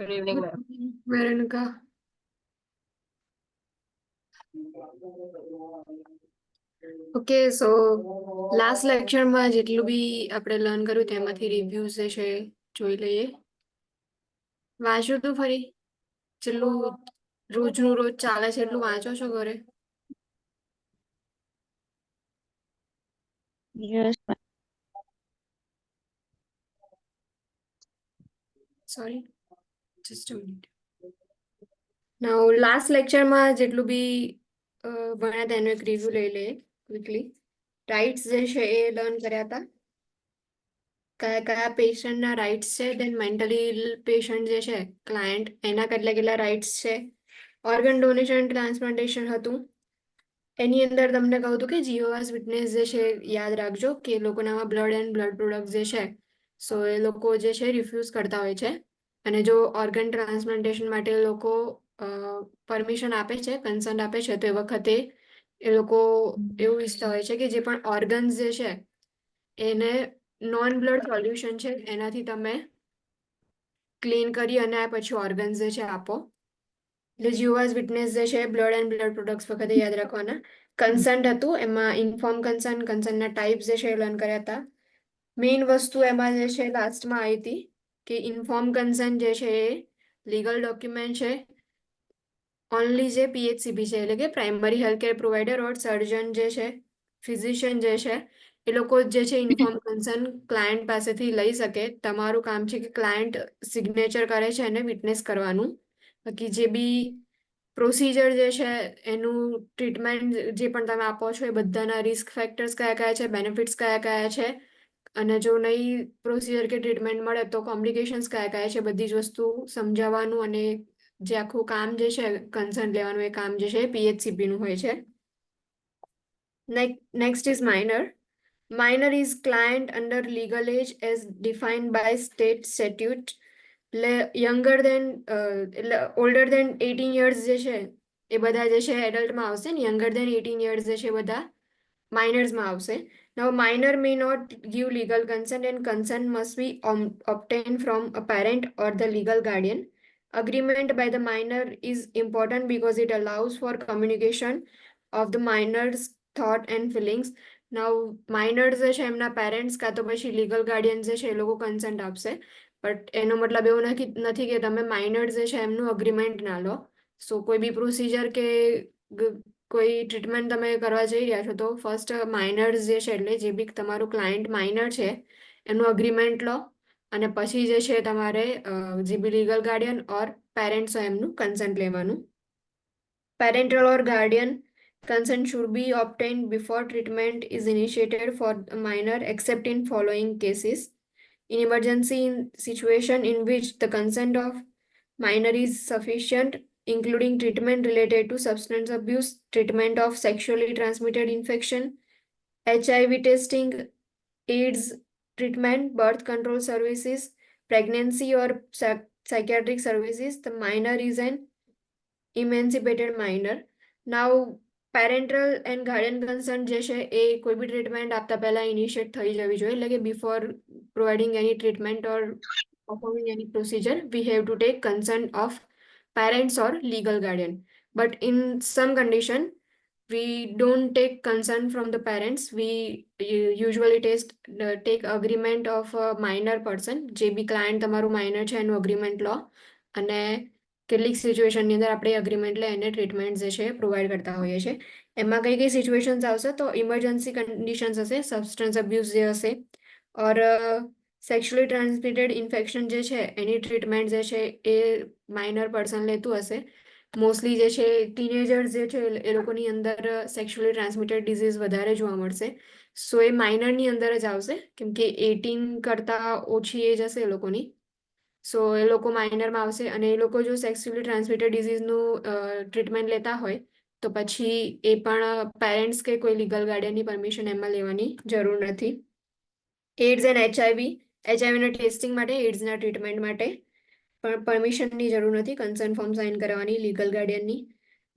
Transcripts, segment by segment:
Good evening, ma'am. Veronica. Okay so last લેક્ચરમાં જેટલું બી આપણે લર્ન કર્યું તેમાંથી રિવ્યુઝ જે છે જોઈ લઈએ. વાંચ્યું તું ફરી જેટલું રોજનું રોજ ચાલે છે એટલું વાંચો છો ઘરે? Yes, sorry just a minute. Now last લેક્ચરમાં જેટલું બી ભણ્યા હતા એનો એક રિવ્યુ લઈ લઈએ ક્વિકલી. રાઇટ્સ જે છે એ લર્ન કર્યા હતા. કયા કયા પેશન્ટના રાઇટ્સ છે, દેન મેન્ટલી પેશન્ટ જે છે ક્લાયન્ટ એના કેટલા રાઇટ્સ છે. ઓર્ગન ડોનેશન ટ્રાન્સપ્લાન્ટેશન હતું. એની અંદર તમને કહું હતું કે જીઓઆસ વિટનેસ જે છે યાદ રાખજો કે લોકોનામાં બ્લડ એન્ડ બ્લડ પ્રોડક્ટ જે છે સો એ લોકો જે છે રિફ્યુઝ કરતા હોય છે. અને જો ઓર્ગન ટ્રાન્સપ્લાન્ટેશન માટે લોકો પરમિશન આપે છે, કન્સન્ટ આપે છે, તો એ વખતે એ લોકો એવું ઈચ્છતા હોય છે કે જે પણ ઓર્ગન્સ જે છે એને નોન બ્લડ સોલ્યુશન છે એનાથી તમે ક્લીન કરી અને પછી ઓર્ગન્સ જે છે આપો. એટલે જીઓઆસ વિટનેસ જે છે બ્લડ એન્ડ બ્લડ પ્રોડક્ટ્સ વખતે યાદ રાખવાના. કન્સન્ટ હતું એમાં ઇન્ફોર્મ કન્સન્ટ, કન્સન્ટના ટાઈપ્સ જે છે એ લર્ન કર્યા હતા. મેઇન વસ્તુ એમાં જે છે લાસ્ટમાં આવી હતી કે ઇન્ફોર્મ કન્સન્ટ જે છે એ લીગલ ડોક્યુમેન્ટ છે. ઓનલી જે પીએચસીપી છે એટલે કે પ્રાઇમરી હેલ્થ કેર પ્રોવાઈડર ઓર સર્જન જે છે, ફિઝિશિયન જે છે એ લોકો જે છે ઇન્ફોર્મ કન્સન્ટ ક્લાયન્ટ પાસેથી લઈ શકે. તમારું કામ છે કે ક્લાયન્ટ સિગ્નેચર કરે છે અને વિટનેસ કરવાનું. બાકી જે બી પ્રોસિજર જે છે એનું ટ્રીટમેન્ટ જે પણ તમે આપો છો એ બધાના રિસ્ક ફેક્ટર્સ કયા કયા છે, બેનિફિટ્સ કયા કયા છે, અને જો નહીં પ્રોસિજર કે ટ્રીટમેન્ટ મળે તો કોમ્પ્લિકેશન્સ કયા કયા છે, બધી જ વસ્તુ સમજાવવાનું. અને જે આખું કામ જે છે કન્સર્ન લેવાનું એ કામ જે છે પીએચસીપી નું હોય છે. Next is minor. Minor is client under legal age as defined by state statute. Younger than older than 18 years જે છે એ બધા જે છે એડલ્ટમાં આવશે ને younger than 18 years જે છે બધા માઇનર્સમાં આવશે. Now minor may not give legal consent and consent must be obtained from a parent or the legal guardian. Agreement by the minor is important because it allows for communication of the minor's thought and feelings. Now minors જે છે એમના parents કાં તો પછી legal Guardian જે છે એ લોકો consent આપશે. બટ એનો મતલબ એવો નથી કે તમે માઇનર્સ જે છે એમનું અગ્રીમેન્ટ ના લો. સો કોઈ બી પ્રોસિજર કે કોઈ ટ્રીટમેન્ટ તમે કરવા જઈ રહ્યા છો તો ફર્સ્ટ માઇનર્સ જે છે એટલે જે બી તમારું ક્લાયન્ટ માઇનર છે એનું અગ્રીમેન્ટ લો અને પછી જે છે તમારે જે બી લીગલ ગાર્ડિયન ઓર પેરેન્ટ્સ હોય એમનું કન્સન્ટ લેવાનું. Parental or Guardian consent should be obtained before treatment is initiated for a minor except in following cases. In emergency situation in which the consent of minor is sufficient, including treatment related to substance abuse, treatment of sexually transmitted infection, HIV testing, AIDS treatment, birth control services, pregnancy or psychiatric services, the minor is an emancipated minor. Now parental and Guardian consent જે છે એ કોઈ બી treatment આપતા પહેલા initiate થઈ જવી જોઈએ. એટલે કે before providing any treatment or performing any procedure we have to take consent of parents or legal guardian, but in some condition we don't take consent from the parents. We usually take agreement of a minor person. જે બી client તમારું minor છે એનું agreement લો અને કેટલીક સિચ્યુએશનની અંદર આપણે agreement લઈ એને ટ્રીટમેન્ટ જે છે પ્રોવાઈડ કરતા હોઈએ છીએ. એમાં કઈ કઈ સિચ્યુએશન્સ આવશે તો ઇમરજન્સી કન્ડિશન્સ હશે, સબસ્ટન્સ અબ્યુઝ જે હશે, ઓર સેક્સ્યુઅલી ટ્રાન્સમિટેડ ઇન્ફેક્શન જે છે એની ટ્રીટમેન્ટ જે છે એ માઇનર પર્સન લેતું હશે. મોસ્ટલી જે છે ટીનેજર્સ જે છે એ લોકોની અંદર સેક્સ્યુઅલી ટ્રાન્સમિટેડ ડિઝીઝ વધારે જોવા મળશે. સો એ માઇનરની અંદર જ આવશે કેમ કે 18 કરતાં ઓછી એજ હશે એ લોકોની. સો એ લોકો માઇનરમાં આવશે અને એ લોકો જો સેક્સ્યુઅલી ટ્રાન્સમિટેડ ડિઝીઝનું ટ્રીટમેન્ટ લેતા હોય તો પછી એ પણ પેરેન્ટ્સ કે કોઈ લીગલ ગાર્ડિયનની પરમિશન એમાં લેવાની જરૂર નથી. એડ્સ એન્ડ એચઆઈવીના ટેસ્ટિંગ માટે, એડ્સના ટ્રીટમેન્ટ માટે પણ પરમિશનની જરૂર નથી, કન્સર્ન ફોર્મ સાઇન કરવાની લીગલ ગાર્ડિયનની.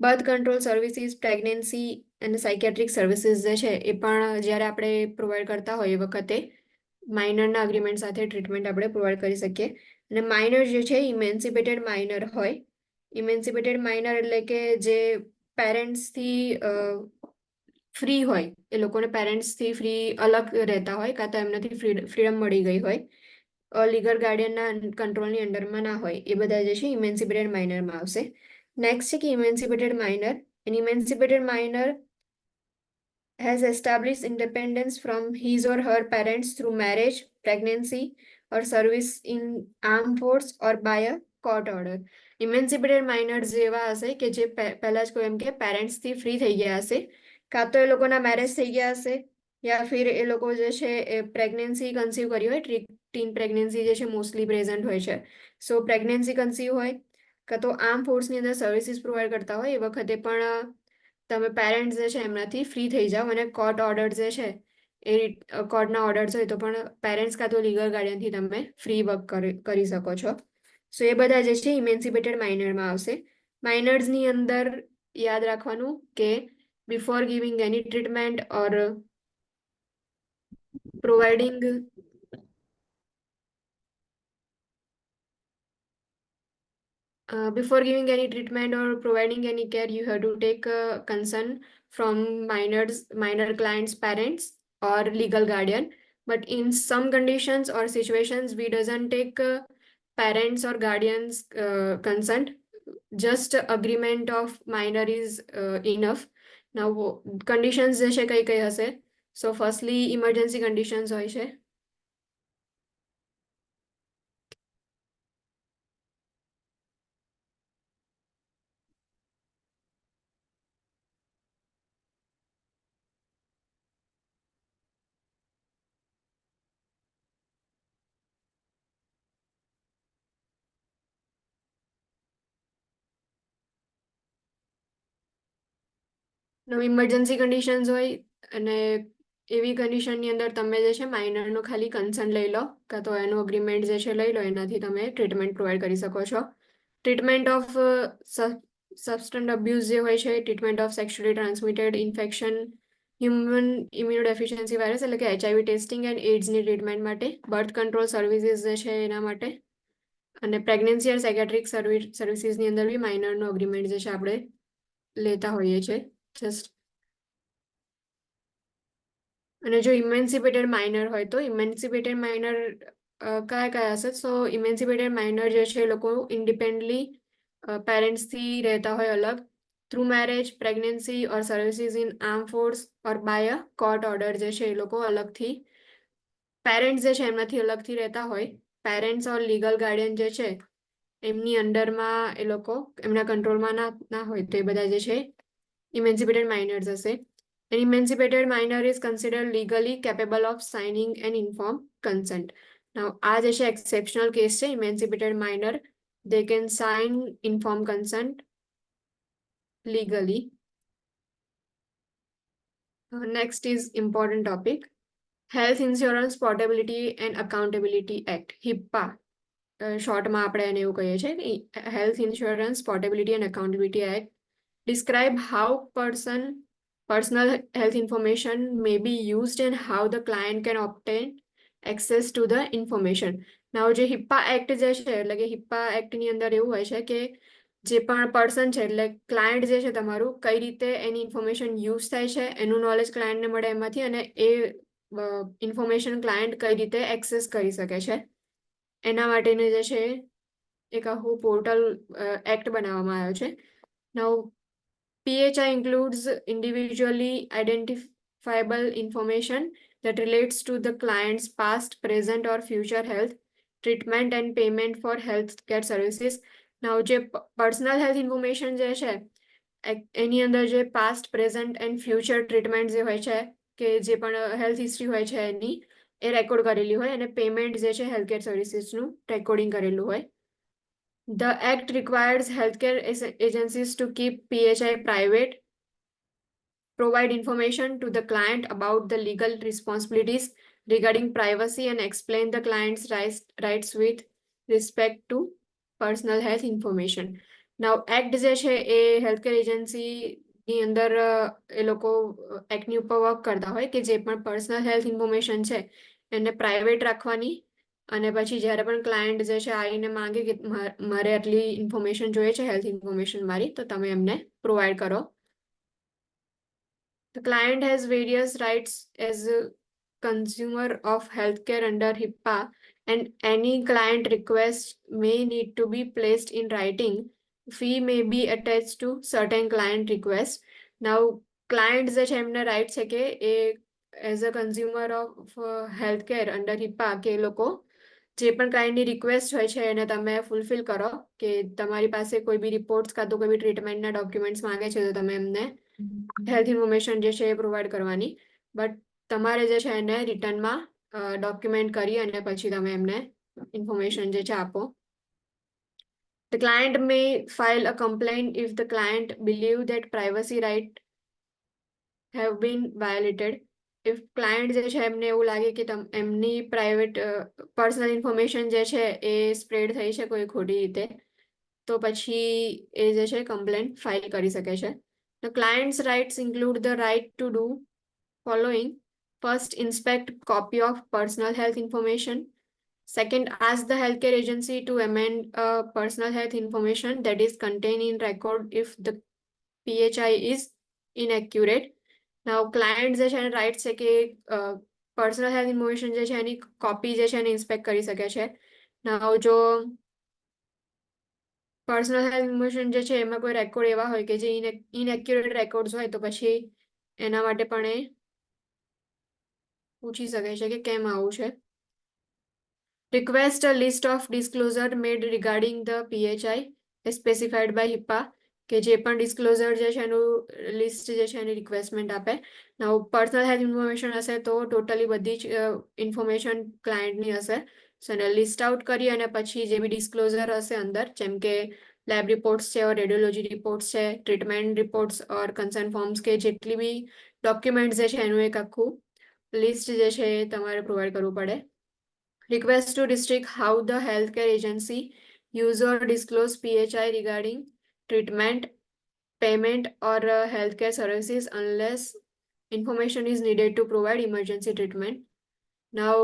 બર્થ કંટ્રોલ સર્વિસીસ, પ્રેગ્નન્સી અને સાયકેટ્રિક સર્વિસીસ જે છે એ પણ જ્યારે આપણે પ્રોવાઈડ કરતા હોઈએ એ વખતે માઇનરના અગ્રીમેન્ટ સાથે ટ્રીટમેન્ટ આપણે પ્રોવાઈડ કરી શકીએ. અને માઇનર જે છે ઇમેન્સિપેટેડ માઇનર હોય. ઇમેન્સિપેટેડ માઇનર એટલે કે જે પેરેન્ટ્સથી ફ્રી હોય, એ લોકોને પેરેન્ટ્સથી ફ્રી અલગ રહેતા હોય, કાં તો એમનાથી ફ્રીડમ મળી ગઈ હોય, લીગલ ગાર્ડિયનના કંટ્રોલની અંડરમાં ના હોય, એ બધા જે છે ઇમેન્સિપેટેડ માઇનરમાં આવશે. નેક્સ્ટ છે કે emancipated minor. An emancipated minor has established independence from his or her parents through marriage, pregnancy, or service in armed force or by a court order. Emancipated minors જેવા હશે કે જે પહેલા જ કહ્યું એમ કે પેરેન્ટ્સથી ફ્રી થઈ ગયા હશે, કાં તો એ લોકોના મેરેજ થઈ ગયા હશે, યા ફિર એ લોકો જે છે એ પ્રેગ્નન્સી કન્સીવ કરી હોય. ટીન પ્રેગ્નન્સી જે છે મોસ્ટલી પ્રેઝન્ટ હોય છે. સો પ્રેગ્નન્સી કન્સીવ હોય, કાં તો આર્મ ફોર્સની અંદર સર્વિસીસ પ્રોવાઈડ કરતા હોય, એ વખતે પણ તમે પેરેન્ટ્સ જે છે એમનાથી ફ્રી થઈ જાઓ. અને કોર્ટ ઓર્ડર જે છે એ કોર્ટના ઓર્ડર્સ હોય તો પણ પેરેન્ટ્સ કાં તો લીગલ ગાર્ડિયનથી તમે ફ્રી વર્ક કરી શકો છો. સો એ બધા જે છે ઇમેન્સિપેટેડ માઇનરમાં આવશે. માઇનર્સની અંદર યાદ રાખવાનું કે before giving any treatment or providing before giving any treatment or providing any care, you have to take consent from minor clients' parents or legal guardian. But in some conditions or situations, we doesn't take parents or guardians' consent. Just agreement of minor is enough. Now, conditions જે છે કઈ કઈ હશે? So, firstly, emergency conditions હોય છે. Emergency conditions હોય અને એવી કન્ડિશનની અંદર તમે જે છે માઇનરનો ખાલી કન્સર્ન લઈ લો, કાં તો એનું અગ્રીમેન્ટ જે છે લઈ લો, એનાથી તમે ટ્રીટમેન્ટ પ્રોવાઈડ કરી શકો છો. ટ્રીટમેન્ટ ઓફ સબસ્ટન્ટ અબ્યુઝ જે હોય છે, treatment of sexually transmitted infection, human immunodeficiency virus એટલે કે HIV ટેસ્ટિંગ એન્ડ એડ્સની ટ્રીટમેન્ટ માટે, બર્થ કંટ્રોલ સર્વિસીસ જે છે એના માટે, અને પ્રેગ્નન્સી અને સાયકેટ્રિક સર્વિસીસની અંદર બી માઇનરનો અગ્રીમેન્ટ જે છે આપણે લેતા હોઈએ છીએ. જસ્ટ અને જો ઇમેન્સિપેટેડ માઇનર હોય તો ઇમેન્સિપેટેડ માઇનર કયા કયા હશે? સો ઇમેન્સિપેટેડ માઇનર જે છે એ લોકો ઇન્ડિપેન્ડલી પેરેન્ટ્સથી રહેતા હોય અલગ, through marriage, pregnancy or services in arm force or by a court order જે છે એ લોકો અલગથી, પેરેન્ટ્સ જે છે એમનાથી અલગથી રહેતા હોય. પેરેન્ટ્સ ઓર લીગલ ગાર્ડિયન જે છે એમની અંડરમાં એ લોકો એમના કંટ્રોલમાં ના હોય, તો એ બધા જે છે ઇમેન્સિપેટેડ માઇનર્સ હશે. An emancipated minor is considered legally capable of signing an informed consent. Now, આ જે છે exceptional case છે, emancipated minor, they can sign informed consent legally. Next is important topic, Health Insurance Portability and Accountability Act, HIPAA. શોર્ટમાં આપણે એને એવું કહીએ છીએ, Health Insurance Portability and Accountability Act describe how personal health information may be used and how the client can obtain access to the information. Now, જે HIPAA Act જે છે એટલે કે HIPAA Act ની અંદર એવું હોય છે કે જે પણ પર્સન છે એટલે ક્લાયન્ટ જે છે તમારું, કઈ રીતે એની ઇન્ફોર્મેશન યુઝ થાય છે એનું નોલેજ ક્લાયન્ટને મળે એમાંથી, અને એ ઇન્ફોર્મેશન ક્લાયન્ટ કઈ રીતે એક્સેસ કરી શકે છે એના માટેનું જે છે એક આખું પોર્ટલ એક્ટ બનાવવામાં આવ્યો છે. Now, PHI includes individually identifiable information that relates to the client's past, present, or future health, treatment, and payment for healthcare services. Now, જે personal health information જે છે એની અંદર જે past, present, and future treatment જે હોય છે, કે જે પણ health history હોય છે એની એ રેકોર્ડ કરેલી હોય, અને પેમેન્ટ જે છે હેલ્થકેર સર્વિસીસનું રેકોર્ડિંગ કરેલું હોય. The Act requires healthcare agencies to keep PHI private, provide information to the client about the legal responsibilities regarding privacy, and explain the client's rights with respect to personal health information. Now, Act જે છે એ healthcare એજન્સીની અંદર એ લોકો એક્ટની ઉપર work કરતા હોય કે જે પણ પર્સનલ હેલ્થ ઇન્ફોર્મેશન છે એને પ્રાઇવેટ રાખવાની અને પછી જ્યારે પણ ક્લાયન્ટ જે છે આવીને માંગે કે મારે આટલી ઇન્ફોર્મેશન જોઈએ છે હેલ્થ ઇન્ફોર્મેશન મારી, તો તમે એમને પ્રોવાઈડ કરો. The client has various rights as a consumer of healthcare under HIPAA, and any client request may need to be placed in writing. Fee may be attached to certain client requests. Now, client જે છે એમને right છે કે એ as a consumer of healthcare under HIPAA કે એ લોકો જે પણ કાઇન્ડની રિક્વેસ્ટ હોય છે એને તમે ફૂલફિલ કરો, કે તમારી પાસે કોઈ બી રિપોર્ટ્સ કાં તો કોઈ બી ટ્રીટમેન્ટના ડોક્યુમેન્ટ્સ માંગે છે તો તમે એમને હેલ્થ ઇન્ફોર્મેશન જે છે એ પ્રોવાઈડ કરવાની. બટ તમારે જે છે એને રિટર્નમાં ડોક્યુમેન્ટ કરી અને પછી તમે એમને ઇન્ફોર્મેશન જે છે આપો. The client may file a complaint if the client believe that privacy right have been violated. If client જે છે એમને એવું લાગે કે એમની પ્રાઇવેટ પર્સનલ ઇન્ફોર્મેશન જે છે એ સ્પ્રેડ થઈ છે કોઈ ખોટી રીતે, તો પછી એ જે છે કમ્પ્લેન ફાઇલ કરી શકે છે. The client's rights include the right to do following. First, inspect copy of personal health information. Second, ask the healthcare agency to amend personal health information that is contained in record if the PHI is inaccurate. Now, client જે છે એને right છે કે personal health information જે છે એની copy જે છે એને ઇન્સ્પેક્ટ કરી શકે છે. Now, જો પર્સનલ હેલ્થ ઇન્ફોર્મેશન જે છે એમાં કોઈ રેકોર્ડ એવા હોય કે જે ઇનએક્યુરેટ રેકોર્ડ્સ હોય તો પછી એના માટે પણ એ પૂછી શકે છે કે કેમ આવું છે. Request a list of disclosure made regarding the PHI as specified by HIPAA, કે જે પણ ડિસ્ક્લોઝર જે છે એનું લિસ્ટ જે છે એની રિક્વેસ્ટમેન્ટ આપે. નાઉ પર્સનલ હેલ્થ ઇન્ફોર્મેશન હશે તો ટોટલી બધી જ ઇન્ફોર્મેશન ક્લાયન્ટની હશે. સો એને લિસ્ટ આઉટ કરી અને પછી જે બી ડિસ્ક્લોઝર હશે અંદર, જેમ કે લેબ રિપોર્ટ્સ છે, રેડિયોલોજી રિપોર્ટ્સ છે, ટ્રીટમેન્ટ રિપોર્ટ્સ ઓર કન્સર્ન ફોર્મ્સ, કે જેટલી બી ડોક્યુમેન્ટ જે છે એનું એક આખું લિસ્ટ જે છે એ તમારે પ્રોવાઈડ કરવું પડે. Request to restrict how the healthcare agency use or disclose PHI regarding treatment, payment or healthcare services unless information is needed to provide emergency treatment. Now,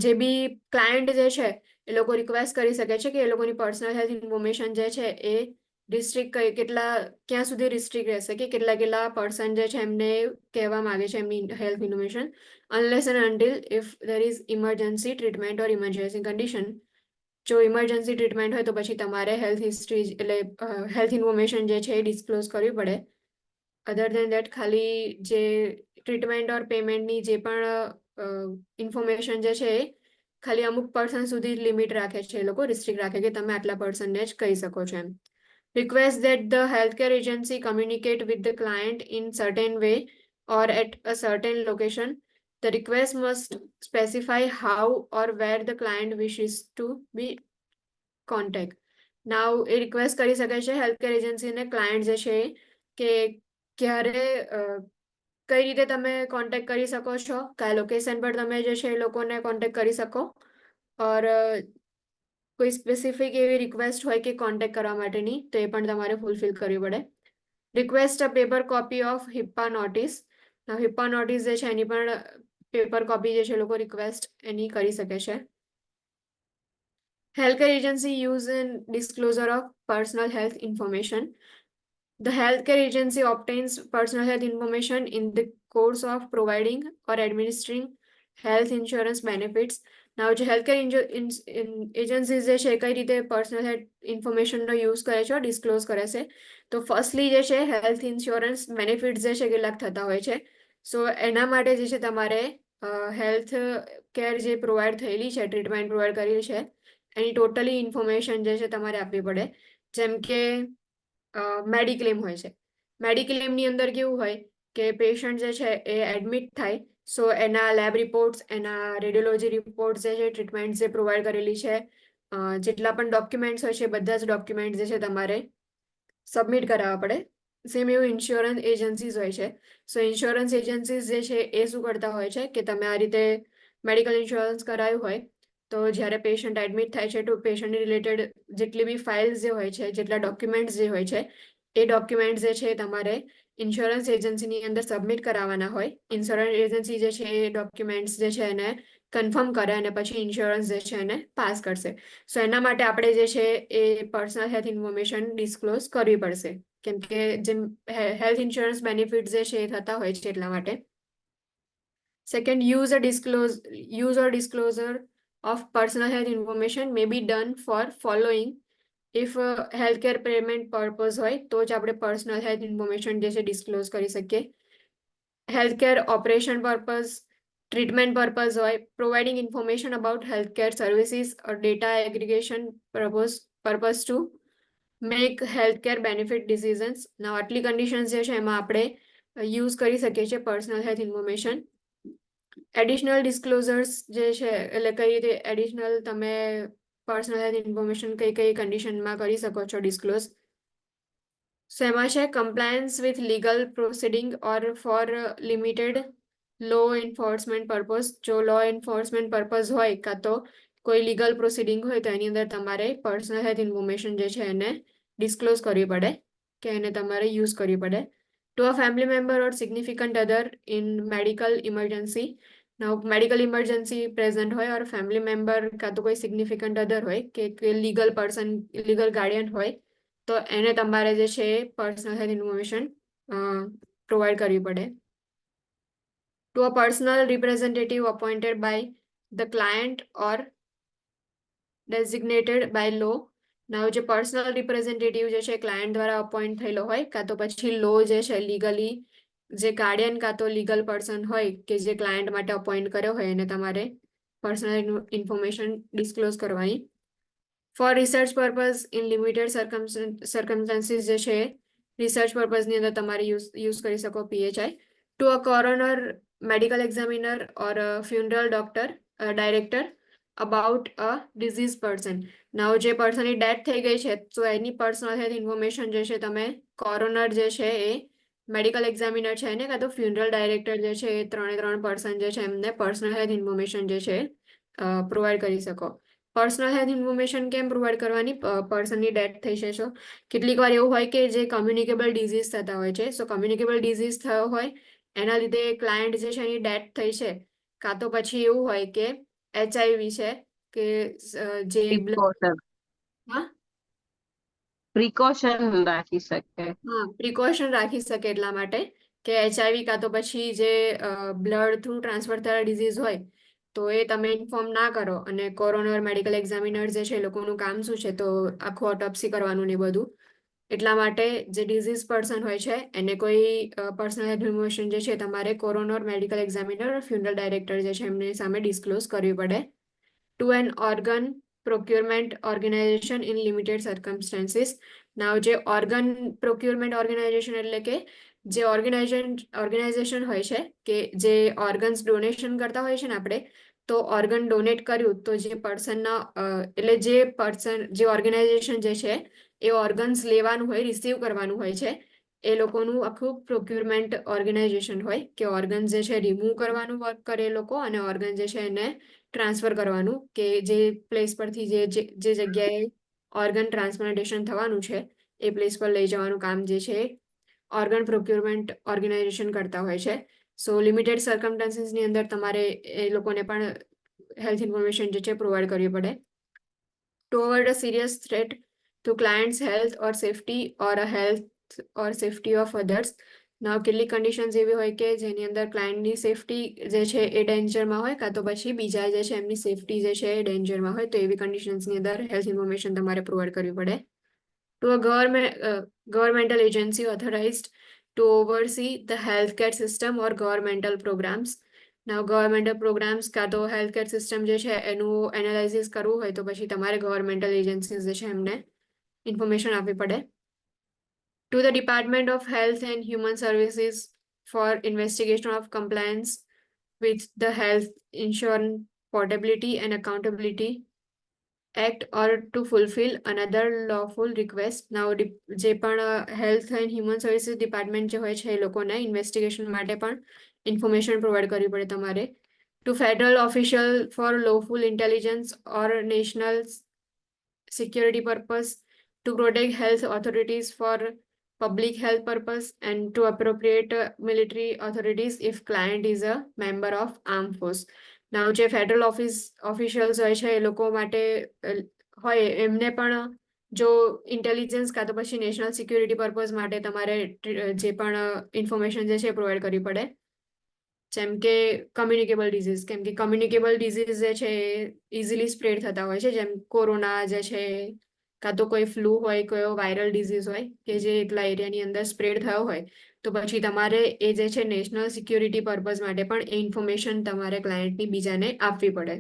જે બી ક્લાયન્ટ જે છે એ લોકો રિક્વેસ્ટ કરી શકે છે કે એ લોકોની પર્સનલ હેલ્થ ઇન્ફોર્મેશન જે છે એ રિસ્ટ્રિક્ટ કેટલા ક્યાં સુધી રિસ્ટ્રિક્ટ રહેશે, કે કેટલા પર્સન જે છે એમને કહેવા માંગે છે એમની health information, unless and until if there is emergency treatment or emergency condition. જો ઇમરજન્સી ટ્રીટમેન્ટ હોય તો પછી તમારે હેલ્થ હિસ્ટ્રી એટલે હેલ્થ ઇન્ફોર્મેશન જે છે એ ડિસ્ક્લોઝ કરવી પડે. અધર દેન દેટ ખાલી જે ટ્રીટમેન્ટ ઓર પેમેન્ટની જે પણ ઇન્ફોર્મેશન જે છે એ ખાલી અમુક પર્સન સુધી લિમિટ રાખે છે, એ લોકો રિસ્ટ્રિક્ટ રાખે કે તમે આટલા પર્સનને જ કહી શકો છો એમ. Request that the healthcare agency communicate with the client in certain way or at a certain location. The request must specify how or where the client wishes to be contact. Now, A request કરી શકે છે healthcare એજન્સીને client જે છે કે ક્યારે કઈ રીતે તમે કોન્ટેક્ટ કરી શકો છો, કયા લોકેશન પર તમે જે છે એ લોકોને કોન્ટેક્ટ કરી શકો, ઓર કોઈ સ્પેસિફિક એવી રિક્વેસ્ટ હોય કે કોન્ટેક્ટ કરવા માટેની તો એ પણ તમારે ફૂલફિલ કરવી પડે. Request a paper copy of HIPAA notice. HIPAA notice જે છે એની પણ પેપર કોપી જે છે લોકો રિક્વેસ્ટ એની કરી શકે છે. Healthcare agency use and disclosure of personal health information. The healthcare agency obtains personal health information in the course of providing or administering health insurance benefits. Now, જે healthcare agencies જે છે કઈ રીતે પર્સનલ હેલ્થ ઇન્ફોર્મેશનનો યુઝ કરે છે, disclose કરે છે, તો ફર્સ્ટલી જે છે હેલ્થ ઇન્સ્યોરન્સ બેનિફિટ્સ જે છે કેટલાક થતા હોય છે. સો એના માટે જે છે તમારે હેલ્થ કેર જે પ્રોવાઈડ થયેલી છે, ટ્રીટમેન્ટ પ્રોવાઈડ કરેલી છે એની ટોટલી ઇન્ફોર્મેશન જે છે તમારે આપવી પડે. જેમ કે મેડિક્લેમ હોય છે, મેડિક્લેમની અંદર કેવું હોય કે પેશન્ટ જે છે એ એડમિટ થાય, સો એના લેબ રિપોર્ટ્સ, એના રેડિયોલોજી રિપોર્ટ્સ જે છે, ટ્રીટમેન્ટ જે પ્રોવાઈડ કરેલી છે, જેટલા પણ ડોક્યુમેન્ટ્સ હોય છે બધા જ ડોક્યુમેન્ટ જે છે તમારે સબમિટ કરાવવા પડે. સેમ એવું ઇન્સ્યોરન્સ એજન્સીઝ હોય છે. સો ઇન્સ્યોરન્સ એજન્સીઝ જે છે એ શું કરતા હોય છે કે તમે આ રીતે મેડિકલ ઇન્સ્યોરન્સ કરાયું હોય તો જ્યારે પેશન્ટ એડમિટ થાય છે તો પેશન્ટની રિલેટેડ જેટલી બી ફાઇલ્સ જે હોય છે, જેટલા ડોક્યુમેન્ટ્સ જે હોય છે એ ડોક્યુમેન્ટ્સ જે છે તમારે ઇન્સ્યોરન્સ એજન્સીની અંદર સબમિટ કરાવવાના હોય. ઇન્સ્યોરન્સ એજન્સી જે છે એ ડોક્યુમેન્ટ્સ જે છે એને કન્ફર્મ કરે અને પછી ઇન્સ્યોરન્સ જે છે એને પાસ કરશે. સો એના માટે આપણે જે છે એ પર્સનલ હેલ્થ ઇન્ફોર્મેશન ડિસ્ક્લોઝ કરવી પડશે, કેમ કે જેમ હેલ્થ ઇન્સ્યોરન્સ બેનિફિટ જે છે એ થતા હોય છે એટલા માટે. Second, use or disclosure of personal health information may be done for following. If healthcare payment purpose હોય તો જ આપણે પર્સનલ હેલ્થ ઇન્ફોર્મેશન જે છે ડિસ્ક્લોઝ કરી શકીએ. Healthcare operation purpose, treatment purpose હોય, providing information about healthcare services or data aggregation purpose to make healthcare benefit decisions. ના આટલી કન્ડિશન્સ જે છે એમાં આપણે યુઝ કરી શકીએ છીએ personal health information. Additional disclosures જે છે એટલે કઈ રીતે એડિશનલ તમે પર્સનલ હેલ્થ ઇન્ફોર્મેશન કઈ કઈ કન્ડિશનમાં કરી શકો છો ડિસ્ક્લોઝ. સો એમાં છે compliance with legal proceeding or for limited law enforcement purpose. જો લો એન્ફોર્સમેન્ટ પર્પઝ હોય કાં તો કોઈ લીગલ પ્રોસિડિંગ હોય તો એની અંદર તમારે પર્સનલ હેલ્થ ઇન્ફોર્મેશન જે છે એને ડિસ્ક્લોઝ કરવી પડે કે એને તમારે યુઝ કરવી પડે. To a family member or significant other in medical emergency. Now medical emergency present હોય or family member કાં તો કોઈ significant other હોય કે legal person, legal guardian હોય તો એને તમારે જે છે પર્સનલ હેલ્થ ઇન્ફોર્મેશન પ્રોવાઈડ કરવી પડે. To a personal representative appointed by the client or designated by law. નાવ જે પર્સનલ રિપ્રેઝેન્ટેટિવ જે છે ક્લાયન્ટ દ્વારા અપોઇન્ટ થયેલો હોય કાં તો પછી લો જે છે લીગલી જે ગાર્ડિયન કાં તો લીગલ પર્સન હોય કે જે ક્લાયન્ટ માટે અપોઇન્ટ કર્યો હોય એને તમારે પર્સનલ ઇન્ફોર્મેશન ડિસ્ક્લોઝ કરવાની. Four research purpose in limited circumstances જે છે રિસર્ચ પર્પઝની અંદર તમારે યુઝ કરી શકો PHI. To a coroner, medical examiner or funeral doctor director about a disease person. Now જે પર્સનની ડેથ થઈ ગઈ છે તો એની પર્સનલ હેલ્થ ઇન્ફોર્મેશન જે છે તમે કોરોનર જે છે એ મેડિકલ એક્ઝામિનર છે ને કાં તો ફ્યુનરલ ડાયરેક્ટર જે છે એ 3 પર્સન જે છે એમને પર્સનલ હેલ્થ ઇન્ફોર્મેશન જે છે પ્રોવાઈડ કરી શકો. પર્સનલ હેલ્થ ઇન્ફોર્મેશન કેમ પ્રોવાઈડ કરવાની? પર્સનની ડેથ થઈ છે તો કેટલીક વાર એવું હોય કે જે કમ્યુનિકેબલ ડિઝીઝ થતા હોય છે. સો કમ્યુનિકેબલ ડિઝીઝ થયો હોય એના લીધે ક્લાયન્ટ જે છે એની ડેથ થઈ છે, કાં તો પછી એવું હોય કે HIV છે કે જે પ્રિકોશન રાખી શકે. હા, પ્રિકોશન રાખી શકે એટલા માટે કે HIV કાં તો પછી જે બ્લડ થ્રુ ટ્રાન્સફર થયેલા ડિઝીઝ હોય તો એ તમે ઇન્ફોર્મ ના કરો અને કોરોનર મેડિકલ એક્ઝામિનર જે છે એ લોકોનું કામ શું છે તો આખું ઓટોપ્સી કરવાનું ને બધું. એટલા માટે જે ડિઝીઝ પર્સન હોય છે એને કોઈ પર્સનલ ઇન્ફોર્મેશન જે છે તમારે coroner medical examiner funeral director જે છે એમની સામે ડિસ્ક્લોઝ કરવી પડે. To an organ procurement organization in limited circumstances. Now જે ઓર્ગન પ્રોક્યુરમેન્ટ ઓર્ગેનાઇઝેશન એટલે કે જે ઓર્ગેનાઇઝેશન હોય છે કે જે ઓર્ગન્સ ડોનેશન કરતા હોય છે ને આપણે તો ઓર્ગન ડોનેટ કર્યું તો જે પર્સનના એટલે જે ઓર્ગેનાઇઝેશન જે છે એ ઓર્ગન્સ લેવાનું હોય, રિસીવ કરવાનું હોય છે એ લોકોનું આખું પ્રોક્યુરમેન્ટ ઓર્ગેનાઇઝેશન હોય કે ઓર્ગન જે છે રિમૂવ કરવાનું વર્ક કરે એ લોકો અને ઓર્ગન જે છે એને ટ્રાન્સફર કરવાનું કે જે પ્લેસ પરથી જે જગ્યાએ ઓર્ગન ટ્રાન્સપ્લાન્ટેશન થવાનું છે એ પ્લેસ પર લઈ જવાનું કામ જે છે ઓર્ગન પ્રોક્યુરમેન્ટ ઓર્ગેનાઇઝેશન કરતા હોય છે. સો લિમિટેડ સર્કમસ્ટાન્સીસની અંદર તમારે એ લોકોને પણ હેલ્થ ઇન્ફોર્મેશન જે છે પ્રોવાઈડ કરવી પડે. To avoid a serious threat to clients health or safety or a health or safety of others. ના કેટલીક કન્ડિશન્સ એવી હોય કે જેની અંદર ક્લાયન્ટની સેફટી જે છે એ ડેન્જરમાં હોય કાં તો પછી બીજા જે છે એમની સેફટી જે છે એ ડેન્જરમાં હોય તો એવી કન્ડિશન્સની અંદર હેલ્થ ઇન્ફોર્મેશન તમારે પ્રોવાઈડ કરવી પડે. To a governmental agency authorized to oversee the healthcare system or governmental programs. Now governmental programs કાં તો healthcare system જે છે એનું એનાલિસિસ કરવું હોય તો પછી તમારે governmental agencies જે છે એમને ઇન્ફોર્મેશન આપવી પડે. To the Department of Health and Human Services for investigation of compliance with the Health Insurance Portability and Accountability Act or to fulfill another lawful request. Now જે પણ health and human services department જે હોય છે એ લોકોને investigation માટે પણ information provide કરવી પડે તમારે. To federal official for lawful intelligence or national security purpose to protect health authorities for public health purpose and to appropriate military authorities if client is a member of armed force. નાવ જે federal officials હોય છે એ લોકો માટે હોય એમને પણ જો intelligence કાં તો પછી નેશનલ સિક્યુરિટી પર્પઝ માટે તમારે જે પણ ઇન્ફોર્મેશન જે છે પ્રોવાઈડ કરવી પડે, જેમ કે કમ્યુનિકેબલ ડિઝીઝ, કેમ કે કમ્યુનિકેબલ ડિઝીઝ જે છે એ ઇઝીલી સ્પ્રેડ થતા હોય છે, જેમ કોરોના જે છે કાં તો કોઈ ફ્લૂ હોય, કોઈ વાયરલ ડિઝીઝ હોય કે જે એટલા એરિયાની અંદર સ્પ્રેડ થયો હોય, તો પછી તમારે એ જે છે નેશનલ સિક્યુરિટી પર્પઝ માટે પણ એ ઇન્ફોર્મેશન તમારે ક્લાયન્ટની બીજાને આપવી પડે.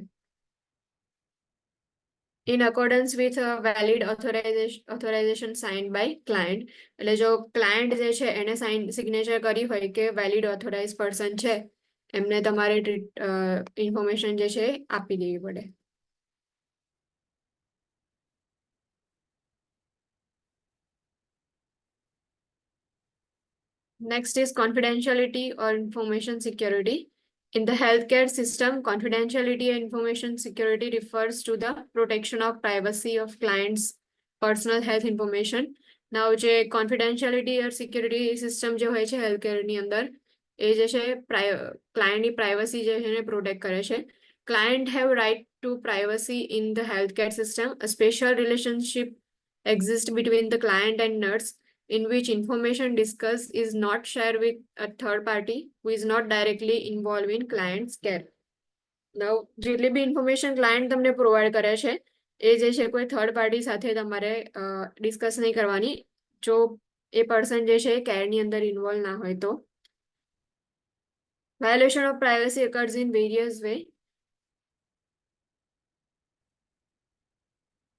In accordance with valid authorization signed by client, એટલે જો ક્લાયન્ટ જે છે એને સિગ્નેચર કરી હોય કે વેલિડ ઓથોરાઇઝ પર્સન છે, એમને તમારે ઇન્ફોર્મેશન જે છે આપી દેવી પડે. Next is confidentiality or information security. In the healthcare system, confidentiality and information security refers to the protection of privacy of clients' personal health information. Now, જે confidentiality or security system જે હોય છે healthcare ની અંદર, એ જે છે ક્લાયન્ટની privacy જે છે એને પ્રોટેક્ટ કરે છે. Client have right to privacy in the healthcare system. A special relationship exists between the client and nurse, in which information discussed is not shared with a third party who is not directly involved in client's care. Now, જેટલી બી information client તમને provide કરે છે એ જે છે કોઈ third party સાથે તમારે discuss નહીં કરવાની, જો એ પર્સન જે છે કેરની અંદર ઇન્વોલ્વ ના હોય તો. Violation of privacy occurs in various ways.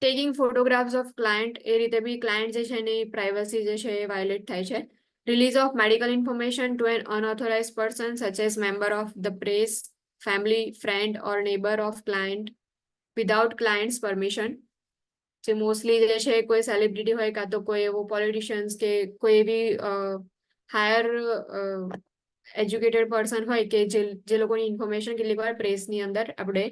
Taking photographs of client, એ રીતે બી ક્લાયન્ટ જે છે એની પ્રાઇવસી જે છે એ વાયોલેટ થાય છે. Release of medical information to an unauthorized person such as member of the press, family, friend or neighbor of client without client's permission. જે મોસ્ટલી જે છે કોઈ સેલિબ્રિટી હોય કાં તો કોઈ એવો પોલિટિશિયન્સ કે કોઈ એવી હાયર એજ્યુકેટેડ પર્સન હોય કે જે લોકોની ઇન્ફોર્મેશન કેટલીક વાર પ્રેસની અંદર આપણે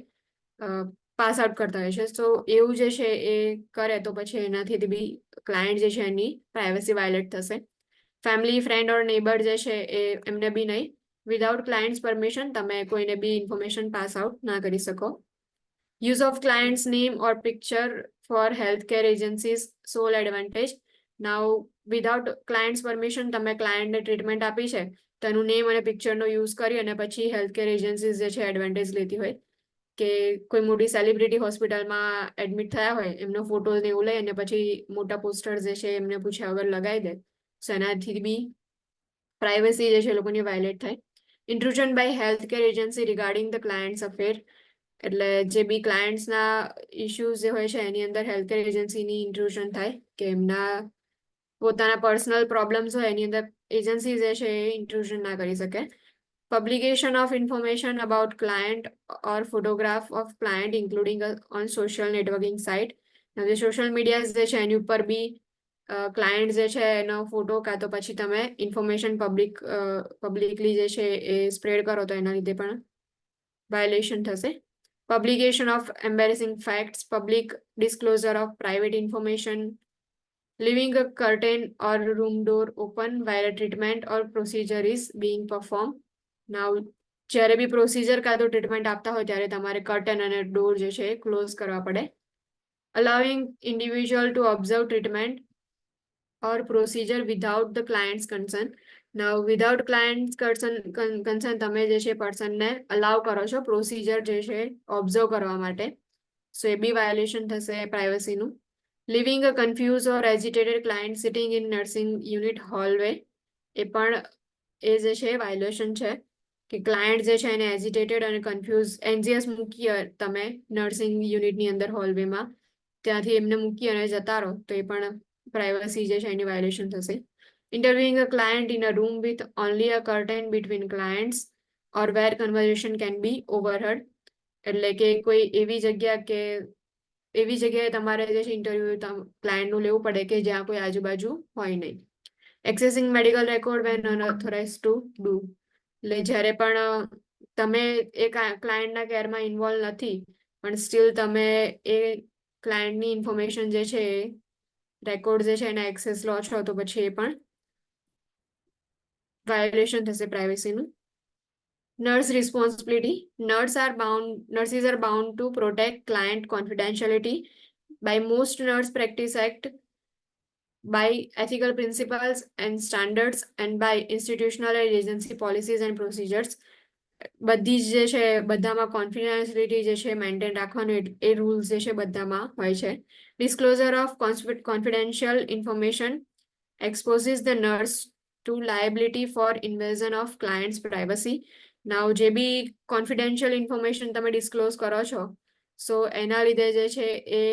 પાસ આઉટ કરતા હોય છે. તો એવું જે છે એ કરે તો પછી એનાથી બી ક્લાયન્ટ જે છે એની પ્રાઇવસી વાયોલેટ થશે. ફેમિલી, ફ્રેન્ડ ઓર નેબર જે છે એ એમને બી નહીં, વિધાઉટ ક્લાયન્ટ્સ પરમિશન તમે કોઈને બી ઇન્ફોર્મેશન પાસ આઉટ ના કરી શકો. Use of client's name or picture for healthcare agencies sole advantage. Now, without client's permission તમે ક્લાયન્ટને ટ્રીટમેન્ટ આપી છે તો એનું નેમ અને પિક્ચરનો યુઝ કરી અને પછી હેલ્થકેર એજન્સીઝ જે છે એડવાન્ટેજ લેતી હોય, કે કોઈ મોટી સેલિબ્રિટી હોસ્પિટલમાં એડમિટ થયા હોય એમનો ફોટો ને એવું લઈ અને પછી મોટા પોસ્ટર્સ જે છે એમને પૂછ્યા વગર લગાવી દે, તો એનાથી બી પ્રાઇવસી જે છે લોકોની વાયોલેટ થાય. Intrusion by healthcare agency regarding the clients affair, એટલે જે બી ક્લાયન્ટ્સના ઇશ્યુઝ જે હોય છે એની અંદર હેલ્થકેર એજન્સીની ઇન્ટ્રુઝન થાય, કે એમના પોતાના પર્સનલ પ્રોબ્લેમ્સ હોય એની અંદર એજન્સી જે છે એ ઇન્ટ્રુઝન ના કરી શકે. Publication of information about client or photograph of client including on social networking site. જે સોશિયલ મીડિયા જે છે એની ઉપર બી ક્લાયન્ટ જે છે એનો ફોટો કાં તો પછી તમે ઇન્ફોર્મેશન પબ્લિકલી જે છે એ સ્પ્રેડ કરો તો એના લીધે પણ વાયોલેશન થશે. Publication of embarrassing facts, public disclosure of private information, leaving a curtain or room door open while a treatment or procedure is being performed. Now, જ્યારે બી પ્રોસિજર કાં તો ટ્રીટમેન્ટ આપતા હોય ત્યારે તમારે કર્ટન અને ડોર જે છે ક્લોઝ કરવા પડે. Allowing individual to observe treatment or procedure without the client's consent. Now, without client's consent તમે જે છે પર્સનને અલાઉ કરો છો પ્રોસિજર જે છે ઓબ્ઝર્વ કરવા માટે, સો એ બી વાયોલેશન થશે પ્રાઇવસીનું. Leaving a confused or agitated client sitting in nursing unit hallway, એ પણ એ જે છે વાયોલેશન છે, કે ક્લાયન્ટ જે છે એને એજિટેટેડ અને કન્ફ્યુઝ એનજીએસ મૂકી તમે નર્સિંગ યુનિટની અંદર હોલવેમાં, ત્યાંથી એમને મૂકી અને જતા રહો તો એ પણ પ્રાઇવસી જે છે એની વાયોલેશન થશે. Interviewing a client in a room with only a curtain between clients or where conversation can be overheard, એટલે કે કોઈ એવી જગ્યાએ તમારે જે છે ઇન્ટરવ્યુ ક્લાયન્ટનું લેવું પડે કે જ્યાં કોઈ આજુબાજુ હોય નહીં. Accessing medical record when unauthorized to do, એટલે જ્યારે પણ તમે એ ક્લાયન્ટના કેરમાં ઇન્વોલ્વ નથી પણ સ્ટીલ તમે એ ક્લાયન્ટની ઇન્ફોર્મેશન જે છે રેકોર્ડ જે છે એના એક્સેસ લો છો તો પછી એ પણ વાયોલેશન થશે પ્રાઇવસીનું. Nurse responsibility. Nurses are bound to protect client confidentiality by most Nurse Practice Act, by ethical principles and standards, and by institutional and agency policies and procedures. બધી જ જે છે બધામાં કોન્ફિડેન્શિયલિટી જે છે મેન્ટેન રાખવાનું એ રૂલ્સ જે છે બધામાં હોય છે. Disclosure of confidential information exposes the nurse to liability for invasion of client's privacy. Now જે બી confidential information તમે disclose કરો છો, so એના લીધે જે છે એ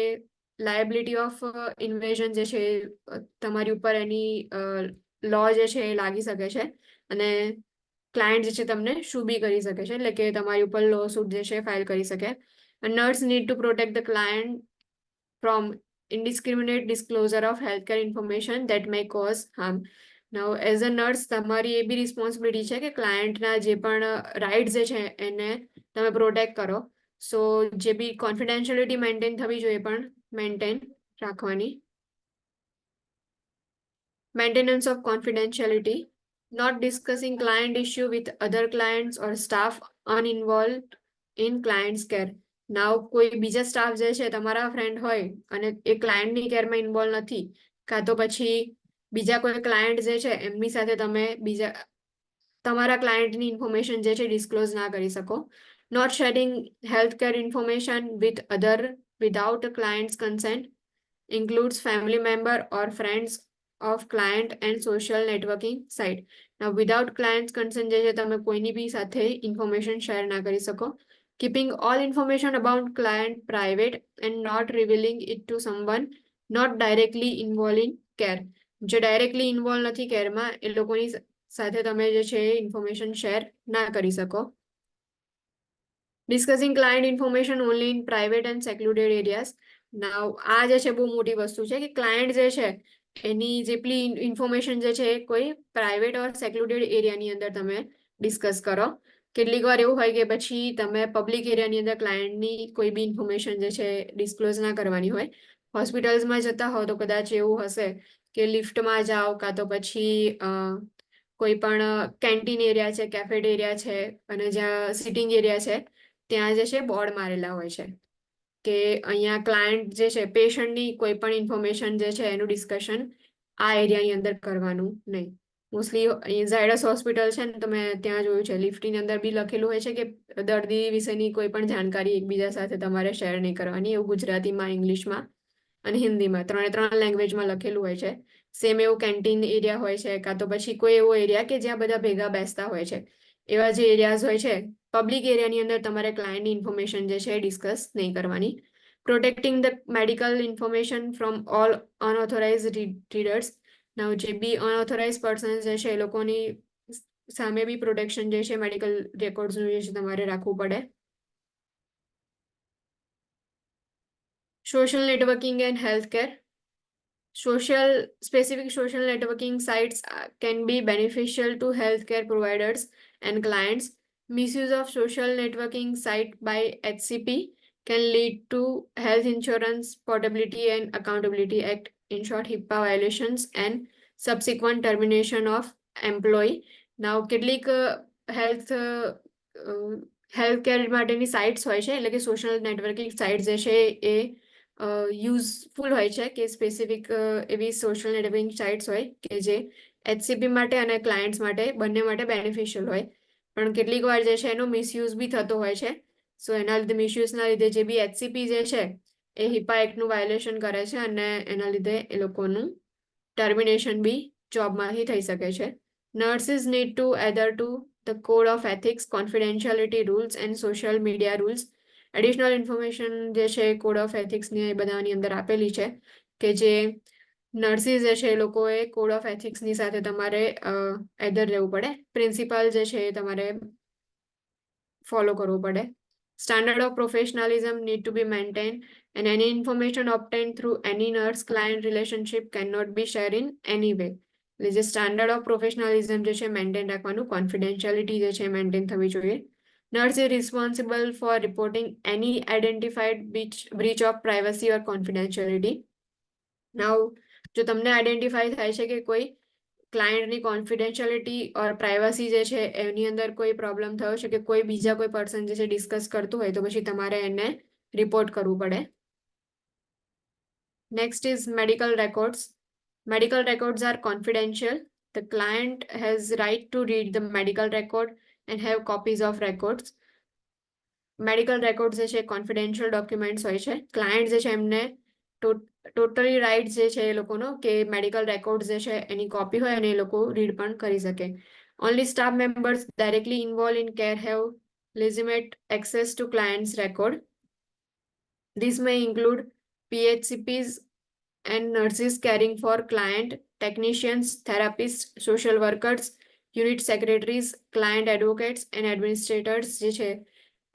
liability of invasion જે છે તમારી ઉપર એની law જે છે એ લાગી શકે છે અને ક્લાયન્ટ જે છે તમને શું બી કરી શકે છે, એટલે કે તમારી ઉપર લો સૂટ જે છે ફાઇલ કરી શકે. Nurse need to protect the client from indiscriminate disclosure of healthcare information that may cause harm. Now, as a nurse, તમારી એ બી રિસ્પોન્સિબિલિટી છે કે ક્લાયન્ટના જે પણ રાઇટ્સ જે છે એને તમે પ્રોટેક્ટ કરો. સો જે બી કોન્ફિડેન્શિયલિટી મેન્ટેન થવી જોઈએ પણ મેન્ટેન રાખવાની. Maintenance of confidentiality. Not discussing client issue with other clients or staff uninvolved in client's care. નાવ કોઈ બીજા સ્ટાફ જે છે તમારા ફ્રેન્ડ હોય અને એ ક્લાયન્ટની કેરમાં ઇન્વોલ્વ નથી, કાં તો પછી બીજા કોઈ ક્લાયન્ટ જે છે એમની સાથે તમે બીજા તમારા ક્લાયન્ટની ઇન્ફોર્મેશન જે છે ડિસ્ક્લોઝ ના કરી શકો. Not sharing health care information with other without clients consent includes family member or friends of client and social networking site. Now, without client's consent જે છે તમે કોઈની બી સાથે ઇન્ફોર્મેશન શેર ના કરી શકો. Keeping all information about client private and not revealing it to someone not directly involved in care. જે directly involve નથી કેરમાં એ લોકોની સાથે તમે જે છે ઇન્ફોર્મેશન શેર ના કરી શકો. Discussing client information only in private and secluded areas. Now, આ જે છે બહુ મોટી વસ્તુ છે કે ક્લાયન્ટ જે છે એની જેટલી ઇન્ફોર્મેશન જે છે એ કોઈ પ્રાઇવેટ ઓર સેક્લુડેડ એરિયાની અંદર તમે ડિસ્કસ કરો. કેટલીક વાર એવું હોય કે પછી તમે પબ્લિક એરિયાની અંદર ક્લાયન્ટની કોઈ બી ઇન્ફોર્મેશન જે છે ડિસ્ક્લોઝ ના કરવાની હોય. હોસ્પિટલ્સમાં જતા હો તો કદાચ એવું હશે કે લિફ્ટમાં જાઓ કાં તો પછી કોઈ પણ કેન્ટીન એરિયા છે, કેફેટેરિયા છે અને જ્યાં સિટિંગ એરિયા છે ત્યાં જે છે બોર્ડ મારેલા હોય છે કે અહીંયા ક્લાયન્ટ જે છે પેશન્ટની કોઈ પણ ઇન્ફોર્મેશન જે છે એનું ડિસ્કશન આ એરિયાની અંદર કરવાનું નહીં. મોસ્ટલી ઝાયડસ હોસ્પિટલ છે ને તમે ત્યાં જોયું છે લિફ્ટની અંદર બી લખેલું હોય છે કે દર્દી વિશેની કોઈ પણ જાણકારી એકબીજા સાથે તમારે શેર નહીં કરવાની, એવું ગુજરાતીમાં, ઇંગ્લિશમાં અને હિન્દીમાં 3 લેંગ્વેજમાં લખેલું હોય છે. સેમ એવું કેન્ટીન એરિયા હોય છે કાં તો પછી કોઈ એવો એરિયા કે જ્યાં બધા ભેગા બેસતા હોય છે, એવા જે એરિયાઝ હોય છે પબ્લિક એરિયાની અંદર તમારે ક્લાયન્ટની ઇન્ફોર્મેશન જે છે ડિસ્કસ નહીં કરવાની. Protecting the medical information from all unauthorized readers. Now જે બી અનઓથોરાઇઝ પર્સન્સ જે છે એ લોકોની સામે બી પ્રોટેક્શન જે છે મેડિકલ રેકોર્ડ્સનું જે છે તમારે રાખવું પડે. Social networking and healthcare. Specific social networking sites can be beneficial to healthcare providers and clients. Misuse of social networking site by HCP can lead to Health Insurance Portability and Accountability Act, in short HIPAA violations, and subsequent termination of employee. Now, કેટલીક healthcare માટેની sites હોય છે, એટલે કે social networking sites જે છે એ useful હોય છે કે સ્પેસિફિક એવી સોશિયલ નેટવર્કિંગ સાઇટ્સ હોય કે જે HCP માટે અને ક્લાયન્ટ્સ માટે બંને માટે બેનિફિશિયલ હોય, પણ કેટલીક વાર જે છે એનો મિસયુઝ બી થતો હોય છે. સો એના લીધે મિસયુઝના લીધે જે બી HCP જે છે એ HIPAA એક્ટનું વાયોલેશન કરે છે અને એના લીધે એ લોકોનું ટર્મિનેશન બી જોબમાંથી થઈ શકે છે. Nurses need to adhere to the code of ethics, confidentiality rules and social media rules. Additional information જે છે કોડ ઓફ એથિક્સની એ બધાની અંદર આપેલી છે કે જે નર્સિસ જે છે એ લોકોએ કોડ ઓફ એથિક્સની સાથે તમારે એધર રહેવું પડે, પ્રિન્સિપલ જે છે એ તમારે ફોલો કરવું પડે. Standard of professionalism need to be maintained and any information obtained through any nurse-client relationship cannot be shared in any way. એટલે જે સ્ટાન્ડર્ડ ઓફ પ્રોફેશનલિઝમ જે છે મેન્ટેન રાખવાનું, કોન્ફિડેન્શિયાલિટી જે છે મેન્ટેન થવી જોઈએ. Nurse is responsible for reporting any identified breach of privacy or confidentiality. Now, જો તમને આઈડેન્ટિફાઈ થાય છે કે કોઈ ક્લાયન્ટની કોન્ફિડેન્શિયાલિટી ઓર પ્રાઇવસી જે છે એની અંદર કોઈ પ્રોબ્લેમ થયો છે કે કોઈ બીજા કોઈ પર્સન જે છે ડિસ્કસ કરતું હોય તો પછી તમારે એને રિપોર્ટ કરવું પડે. Next is medical records. Medical records are confidential. The client has right to read the medical record and have copies of records. Medical record જે છે કોન્ફિડેન્શિયલ ડોક્યુમેન્ટ્સ હોય છે. ક્લાયન્ટ જે છે એમને ટોટલી રાઇટ જે છે એ લોકોનો કે મેડિકલ રેકોર્ડ જે છે એની કોપી હોય અને એ લોકો રીડ પણ કરી શકે. Only staff members directly involve in care have legitimate access to client's record. This may include PHCPs and nurses caring for client, technicians, therapists, social workers, unit secretaries, client advocates and administrators જે છે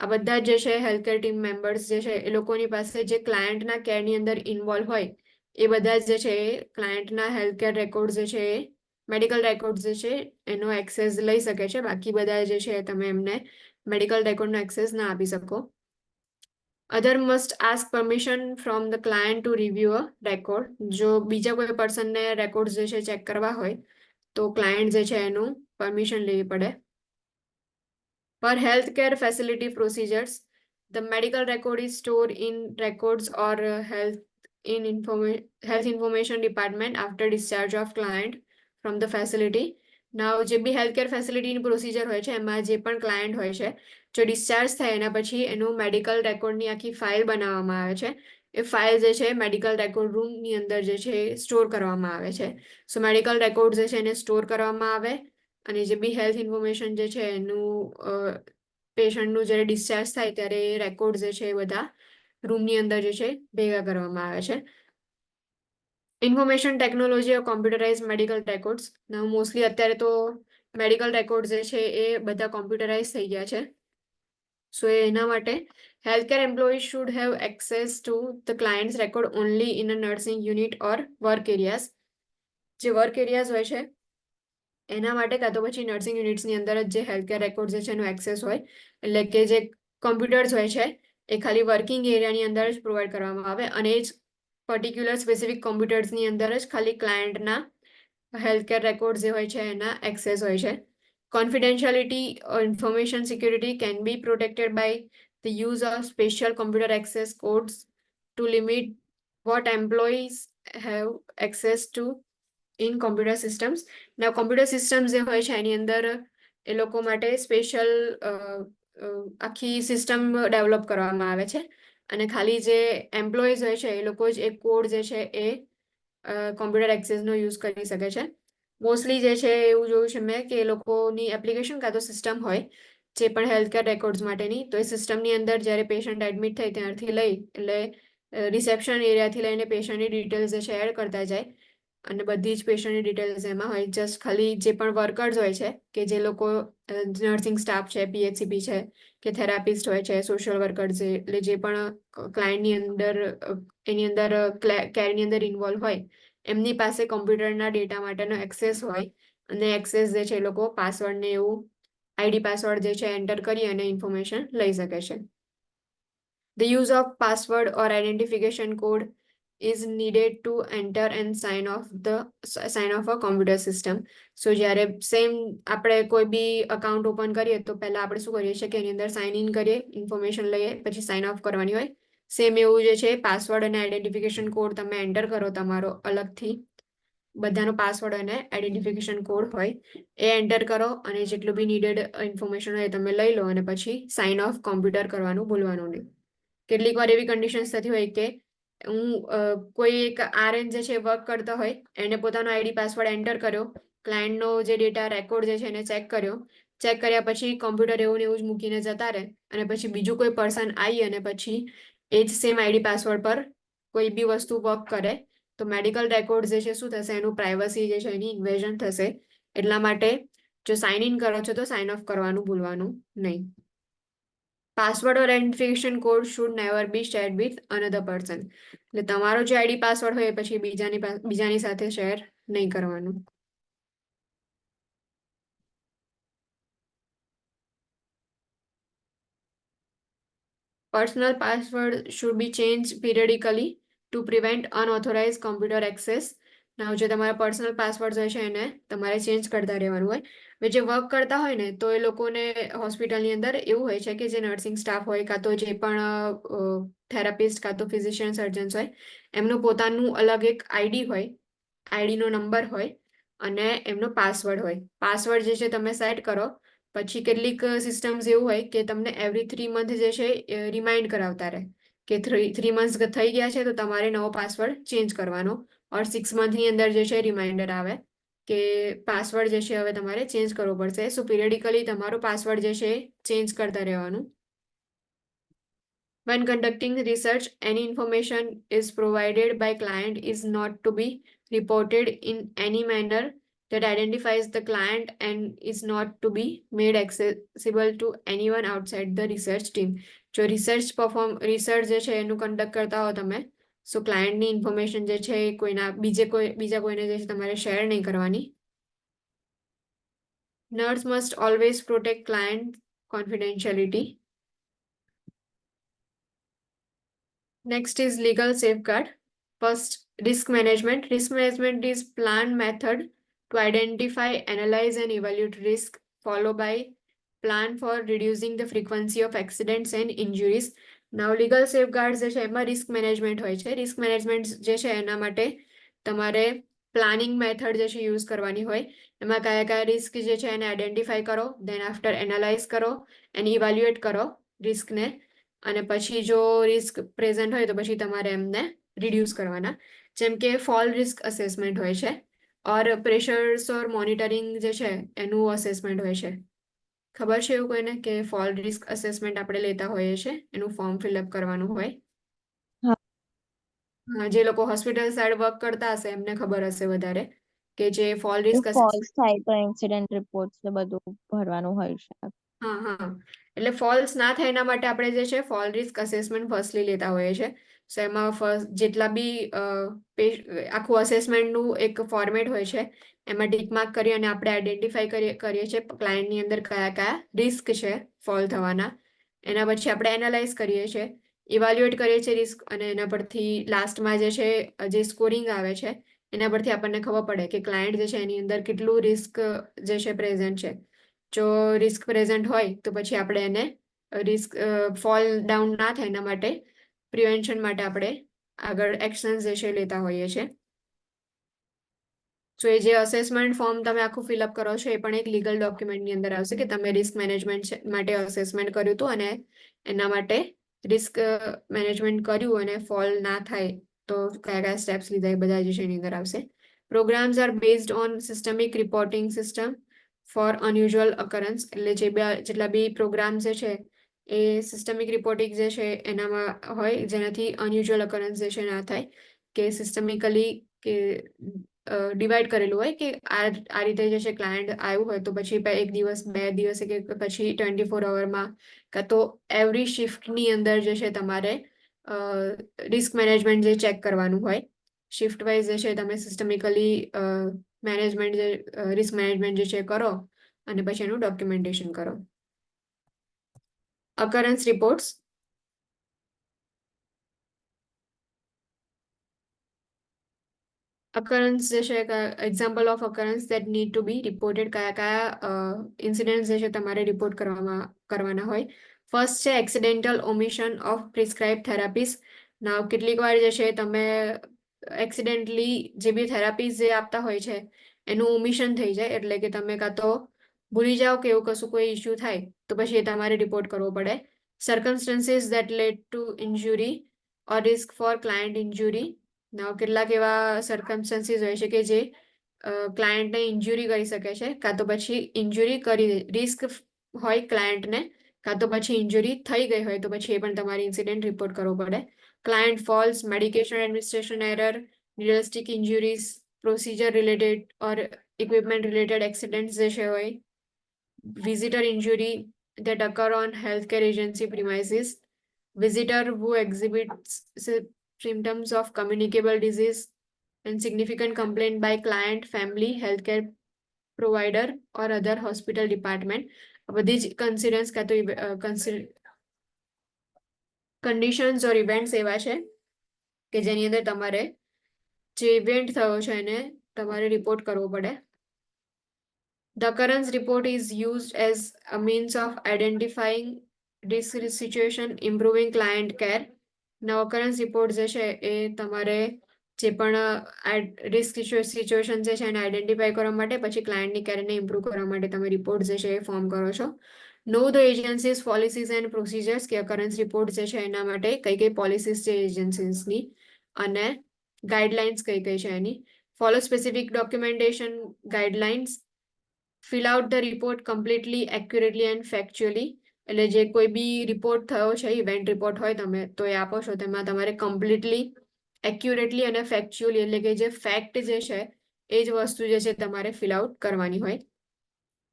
આ બધા જે છે healthcare team members જે છે એ લોકોની પાસે જે ક્લાયન્ટના કેરની અંદર ઇન્વોલ્વ હોય એ બધા જે છે ક્લાયન્ટના હેલ્થકેર રેકોર્ડ જે છે મેડિકલ રેકોર્ડ જે છે એનો એક્સેસ લઈ શકે છે. બાકી બધા જે છે તમે એમને મેડિકલ રેકોર્ડનો એક્સેસ ના આપી શકો. Other must ask permission from the client to review a record. જો બીજા કોઈ પર્સનને રેકોર્ડ જે છે ચેક કરવા હોય તો ક્લાયન્ટ જે છે એનું પરમિશન લેવી પડે. For healthcare facility procedures, the medical record is stored in records or health information department after discharge of client from the facility. Now જે બી હેલ્થકેર ફેસિલિટીની પ્રોસિજર હોય છે એમાં જે પણ ક્લાયન્ટ હોય છે જો ડિસ્ચાર્જ થાય એના પછી એનું મેડિકલ રેકોર્ડની આખી ફાઇલ બનાવવામાં આવે છે. એ ફાઇલ જે છે મેડિકલ રેકોર્ડ રૂમની અંદર જે છે સ્ટોર કરવામાં આવે છે. સો મેડિકલ રેકોર્ડ જે છે એને સ્ટોર કરવામાં આવે અને જે બી હેલ્થ ઇન્ફોર્મેશન જે છે એનું પેશન્ટનું જ્યારે ડિસ્ચાર્જ થાય ત્યારે એ રેકોર્ડ જે છે એ બધા રૂમની અંદર જે છે ભેગા કરવામાં આવે છે. ઇન્ફોર્મેશન ટેકનોલોજી ઓર કોમ્પ્યુટરાઇઝ મેડિકલ રેકોર્ડ્સ. મોસ્ટલી અત્યારે તો મેડિકલ રેકોર્ડ જે છે એ બધા કોમ્પ્યુટરાઇઝ થઈ ગયા છે. સો એના માટે healthcare employees should have access to the client's record only in a nursing unit or work areas. જે વર્ક એરિયાઝ હોય છે એના માટે કાં તો પછી નર્સિંગ યુનિટ્સની અંદર જ જે હેલ્થકેર રેકોર્ડ જે છે એનો એક્સેસ હોય એટલે કે જે કોમ્પ્યુટર્સ હોય છે એ ખાલી વર્કિંગ એરિયાની અંદર જ પ્રોવાઈડ કરવામાં આવે અને એ જ પર્ટિક્યુલર સ્પેસિફિક કોમ્પ્યુટર્સની અંદર જ ખાલી ક્લાયન્ટના હેલ્થકેર રેકોર્ડ જે હોય છે એના એક્સેસ હોય છે. Confidentiality or information security can be protected by the use of special computer access codes to limit what employees have access to in computer systems. Now computer systems જે હોય છે એની અંદર એ લોકો માટે સ્પેશિયલ આખી સિસ્ટમ ડેવલપ કરવામાં આવે છે અને ખાલી જે એમ્પ્લોઈઝ હોય છે એ લોકો જ એ કોડ જે છે એ કોમ્પ્યુટર એક્સેસનો યુઝ કરી શકે છે. મોસ્ટલી જે છે એવું જોયું છે મેં કે એ લોકોની એપ્લિકેશન કાં તો સિસ્ટમ હોય જે પણ હેલ્થકેર રેકોર્ડ્સ માટેની તો એ સિસ્ટમની અંદર જ્યારે પેશન્ટ એડમિટ થાય ત્યારથી લઈ એટલે રિસેપ્શન એરિયાથી લઈને પેશન્ટની ડિટેલ્સ જે છે એડ કરતા જાય અને બધી જ પેશન્ટની ડિટેલ્સ એમાં હોય. જસ્ટ ખાલી જે પણ વર્કર્સ હોય છે કે જે લોકો નર્સિંગ સ્ટાફ છે, PHCP છે કે થેરાપિસ્ટ હોય છે, સોશિયલ વર્કર્સ છે એટલે જે પણ ક્લાયન્ટની અંદર એની અંદર કેરની અંદર ઇન્વોલ્વ હોય એમની પાસે કોમ્પ્યુટરના ડેટા માટેનો એક્સેસ હોય અને એક્સેસ જે છે એ લોકો પાસવર્ડ ને એવું આઈડી પાસવર્ડ જે છે એન્ટર કરી અને ઇન્ફોર્મેશન લઈ શકે છે. The use of password or identification code is needed to enter and sign off a computer system. So જ્યારે સેમ આપણે કોઈ બી અકાઉન્ટ ઓપન કરીએ તો પહેલા આપણે શું કરીએ છીએ કે એની અંદર સાઇન ઇન કરીએ, ઇન્ફોર્મેશન લઈએ, પછી સાઇન ઓફ કરવાની હોય. સેમ એવું જે છે પાસવર્ડ અને આઈડેન્ટિફિકેશન કોડ તમે એન્ટર કરો તમારો અલગથી બધાનો પાસવર્ડ અને આઈડેન્ટિફિકેશન કોડ હોય એ એન્ટર કરો અને જેટલું બી નીડેડ ઇન્ફોર્મેશન હોય તમે લઈ લો અને પછી સાઇન ઓફ કોમ્પ્યુટર કરવાનું ભૂલવાનું નહીં. કેટલીક વાર એવી કન્ડિશન્સ થતી હોય કે હું કોઈ એક RN જે છે વર્ક કરતા હોય એને પોતાનો આઈડી પાસવર્ડ એન્ટર કર્યો, ક્લાયન્ટનો જે ડેટા રેકોર્ડ જે છે એને ચેક કર્યા પછી કોમ્પ્યુટર એવું ને એવું જ મૂકીને જતા રહે અને પછી બીજું કોઈ પર્સન આવી અને પછી એ જ સેમ આઈડી પાસવર્ડ પર કોઈ બી વસ્તુ વર્ક કરે તો મેડિકલ રેકોર્ડ જે છે શું થશે એનું પ્રાઇવસી જે છે એની ઇન્વેઝન થશે. એટલા માટે જો સાઇન ઇન કરો છો તો સાઇન ઓફ કરવાનું ભૂલવાનું નહીં. Password or identification code should never be shared with another person. એટલે તમારો જે આઈડી પાસવર્ડ હોય એ પછી બીજાની સાથે શેર નહીં કરવાનું. Personal password should be changed periodically to prevent unauthorized computer access. ના જે તમારા પર્સનલ પાસવર્ડ હોય છે એને તમારે ચેન્જ કરતા રહેવાનું હોય. હવે જે વર્ક કરતા હોય ને તો એ લોકોને હોસ્પિટલની અંદર એવું હોય છે કે જે નર્સિંગ સ્ટાફ હોય કાં તો જે પણ થેરાપિસ્ટ કાં તો ફિઝિશિયન સર્જન્સ હોય એમનું પોતાનું અલગ એક આઈડી હોય, આઈડીનો નંબર હોય અને એમનો પાસવર્ડ હોય. પાસવર્ડ જે છે તમે સેટ કરો પછી કેટલીક સિસ્ટમ્સ એવું હોય કે તમને એવરી 3 મંથ જે છે રિમાઇન્ડ કરાવતા રહે કે 3 મંથ્સ થઈ ગયા છે તો તમારે નવો પાસવર્ડ ચેન્જ કરવાનો. ઓર 6 મંથની અંદર જે છે રિમાઇન્ડર આવે કે પાસવર્ડ જે છે હવે તમારે ચેન્જ કરવો પડશે. સો પિરિયડિકલી તમારો પાસવર્ડ જે છે ચેન્જ કરતા રહેવાનું. When conducting research, any information is provided by client is not to be reported in any manner that identifies the client and is not to be made accessible to anyone outside the research team. જો research જે છે એનું conduct કરતા હો તમે સો ક્લાયન્ટની information જે છે એ બીજા કોઈને જે છે તમારે શેર નહીં કરવાની. Nurse must always protect client confidentiality. Next is legal safeguard. First, risk management. Risk management is planned method to identify, analyze, and evaluate risk, followed by plan for reducing the frequency of accidents and injuries. Now, legal safeguards જે છે એમાં risk management હોય છે. risk management જે છે એના માટે તમારે પ્લાનિંગ મેથડ જે છે યુઝ કરવાની હોય. એમાં કયા કયા રિસ્ક જે છે એને આઈડેન્ટિફાઈ કરો, દેન આફ્ટર એનાલાઇઝ કરો એન્ડ ઇવેલ્યુએટ કરો રિસ્કને, અને પછી જો રિસ્ક પ્રેઝન્ટ હોય તો પછી તમારે એમને રિડ્યુસ કરવાના. જેમ કે ફોલ રિસ્ક અસેસમેન્ટ હોય છે ઓર પ્રેશર્સ ઓર મોનિટરિંગ જે છે એનું અસેસમેન્ટ હોય છે. ખબર છે એવું કોઈને કે ફોલ રિસ્ક અસેસમેન્ટ આપણે લેતા હોઈએ છીએ એનું ફોર્મ ફિલઅપ કરવાનું હોય? હા. હા, જે લોકો હોસ્પિટલ સાઈડ વર્ક કરતા હશે એમને ખબર હશે વધારે કે જે ફોલ રિસ્ક ફોલ્સ થાય તો ઇન્સિડન્ટ રિપોર્ટ્સ ને બધું ભરવાનું હોય છે. હા હા, એટલે ફોલ્સ ના થાય એના માટે આપણે જે છે ફોલ રિસ્ક અસેસમેન્ટ ફર્સ્ટલી લેતા હોઈએ છીએ. સો એમાં ફર્સ્ટ જેટલા બી આખું અસેસમેન્ટનું એક ફોર્મેટ હોય છે એમાં ટીક માર્ક કરી અને આપણે આઈડેન્ટિફાઈ કરીએ છીએ ક્લાયન્ટની અંદર કયા કયા રિસ્ક છે ફોલ થવાના. એના પછી આપણે એનાલાઇઝ કરીએ છીએ, ઇવાલ્યુએટ કરીએ છીએ રિસ્ક, અને એના પરથી લાસ્ટમાં જે છે જે સ્કોરિંગ આવે છે એના પરથી આપણને ખબર પડે કે ક્લાયન્ટ જે છે એની અંદર કેટલું રિસ્ક જે છે પ્રેઝન્ટ છે. જો રિસ્ક પ્રેઝન્ટ હોય તો પછી આપણે એને રિસ્ક ફોલ ડાઉન ના થાય એના માટે પ્રિવેન્શન માટે આપણે આગળ એક્શન્સ જે છે લેતા હોઈએ છીએ. સો એ જે અસેસમેન્ટ ફોર્મ તમે આખું ફિલઅપ કરો છો એ પણ એક લીગલ ડોક્યુમેન્ટની અંદર આવશે કે તમે રિસ્ક મેનેજમેન્ટ માટે અસેસમેન્ટ કર્યું હતું અને એના માટે રિસ્ક મેનેજમેન્ટ કર્યું અને ફોલ ના થાય તો કયા કયા સ્ટેપ્સ લીધા એ બધા જે છે એની અંદર આવશે. Programs are based on systemic reporting system for unusual occurrence. એટલે જેટલા બી પ્રોગ્રામ જે છે એ સિસ્ટમિક રિપોર્ટિંગ જે છે એનામાં હોય જેનાથી અનયુઝ્યુઅલ અકરન્સ જે છે ના થાય, કે સિસ્ટમિકલી કે ડિવાઈડ કરેલું હોય કે આ રીતે જે છે ક્લાયન્ટ આવ્યું હોય તો પછી 1 દિવસ 2 દિવસે કે પછી 24 અવરમાં કાં તો એવરી શિફ્ટની અંદર જે છે તમારે રિસ્ક મેનેજમેન્ટ જે ચેક કરવાનું હોય. શિફ્ટ વાઇઝ જે છે તમે સિસ્ટમિકલી મેનેજમેન્ટ જે રિસ્ક મેનેજમેન્ટ જે છે કરો અને પછી એનું ડોક્યુમેન્ટેશન કરો. Occurrence reports. અકરન્સ જે છે example of occurrence that need to be reported. કયા કયા ઇન્સિડન્ટ જે છે તમારે રિપોર્ટ કરવાના હોય. ફર્સ્ટ છે એક્સિડેન્ટલ ઓમિશન ઓફ પ્રિસ્ક્રાઇબ થેરાપીસ. નાવ કેટલીક વાર જે છે તમે એક્સિડેન્ટલી જે બી થેરાપીઝ જે આપતા હોય છે એનું ઓમિશન થઈ જાય, એટલે કે તમે કાં તો ભૂલી જાઓ કે એવું કશું કોઈ ઇસ્યુ થાય તો પછી એ તમારે રિપોર્ટ કરવો પડે. Circumstances that lead to injury or risk for client injury. Now કેટલાક એવા સર્કમસ્ટન્સીસ હોય છે કે જે ક્લાયન્ટને ઇન્જુરી કરી શકે છે, કાં તો પછી ઇન્જુરી કરી રિસ્ક હોય ક્લાયન્ટને, કાં તો પછી ઇન્જુરી થઈ ગઈ હોય તો પછી એ પણ તમારે ઇન્સિડન્ટ રિપોર્ટ કરવો પડે. Client falls, medication administration error, realistic injuries, procedure related or equipment related accidents જે છે હોય, visitor injury that occur on healthcare agency premises, visitor who exhibits symptoms of communicable disease and significant complaint by client, family, healthcare provider or other hospital department. બધી જ કન્સિડન્સ કાં તો conditions ઓર events એવા છે કે જેની અંદર તમારે જે ઇવેન્ટ થયો છે એને તમારે રિપોર્ટ કરવો પડે. The occurrence report is used as a means of identifying risk situation, improving client care. Now occurrence report જે છે એ તમારે જે પણ રિસ્ક સિચ્યુએશન છે એને આઈડેન્ટિફાઈ કરવા માટે પછી ક્લાયન્ટની કેરને ઇમ્પ્રૂવ કરવા માટે તમે રિપોર્ટ જે છે એ ફોર્મ કરો છો. Know the agencies policies and procedures કે occurrence report જે છે એના માટે કઈ કઈ પોલિસીસ છે એજન્સીસની અને ગાઈડલાઇન્સ કઈ કઈ છે એની. Follow specific documentation guidelines. fill out the report completely, accurately and factually. એટલે જે કોઈ બી રિપોર્ટ થયો છે ઇવેન્ટ રિપોર્ટ હોય તમે તો એ આપો છો તેમાં તમારે કમ્પ્લીટલી એક્યુરેટલી અને ફેક્ચ્યુઅલી એટલે કે જે ફેક્ટ જે છે એ જ વસ્તુ જે છે તમારે ફિલ આઉટ કરવાની હોય.